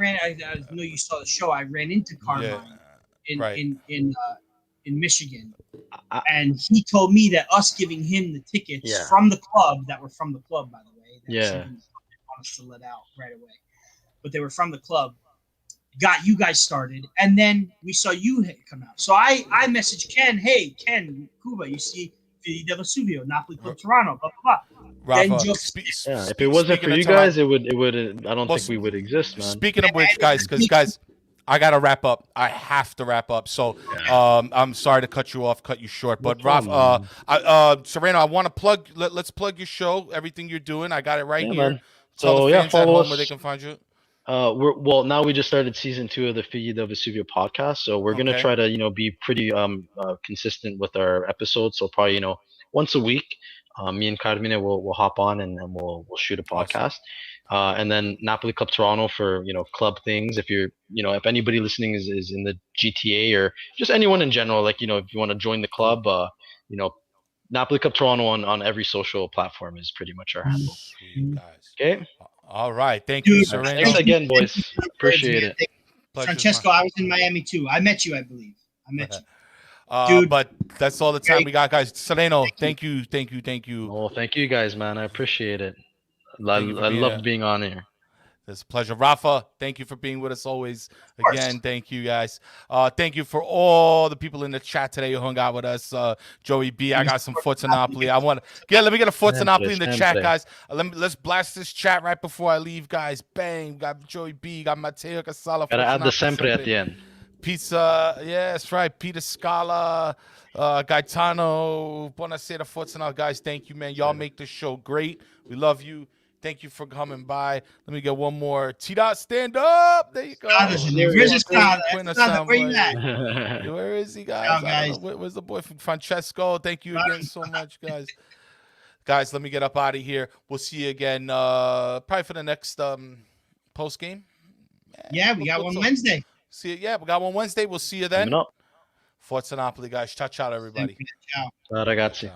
know you saw the show. I ran into Carmine in Michigan, and he told me that us giving him the tickets from the club, that were from the club, by the way, that she didn't want us to let out right away, but they were from the club, got you guys started, and then we saw you come out. So I messaged Ken, hey Ken, Cuba, you see Figli Del Vesuvio, Napoli Club Toronto, blah blah blah. If it wasn't for you guys, it would. I don't think we would exist, man. Speaking of which, guys, I gotta wrap up. I have to wrap up. So, I'm sorry to cut you short. But Raff, Sereno, I want to plug. Let's plug your show. Everything you're doing, I got it right here. Man. So follow us where they can find you. Now we just started season 2 of the Figli Del Vesuvio podcast, so we're gonna try to be pretty consistent with our episodes. So probably once a week, me and Carmine will hop on and we'll shoot a podcast. And then Napoli Club Toronto for club things. If you're if anybody listening is in the GTA or just anyone in general, if you want to join the club, Napoli Club Toronto on every social platform is pretty much our handle. Sweet, guys. Okay. All right. Thank you, Sereno. Thanks again, boys. Appreciate it. Francesco, I was in Miami too. I met you, I believe. Dude. But that's all the time we got, guys. Sereno, thank you. Oh, thank you guys, man. I appreciate it. I love being on here. It's a pleasure. Rafa, thank you for being with us always. Again, thank you, guys. Thank you for all the people in the chat today who hung out with us. Joey B, I got some Forza Napoli. Let me get a Forza Napoli in the chat, guys. Let's blast this chat right before I leave, guys. Bang. Got Joey B, got Matteo Casala. Gotta add the sempre at the end. Pizza, yeah, that's right. Peter Scala, Gaetano, Buonasera, Forza Napoli. Guys, thank you, man. Y'all make this show great. We love you. Thank you for coming by. Let me get one more. T-Dot, stand up. There you go. Where's Where you at? Where is he, guys? Where's the boy from Francesco? Thank you again so much, guys. Guys, let me get up out of here. We'll see you again probably for the next post game. Yeah, we got one Wednesday. See you. Yeah, we got one Wednesday. We'll see you then. Forza Napoli, guys. Ciao, everybody. Ciao, ragazzi.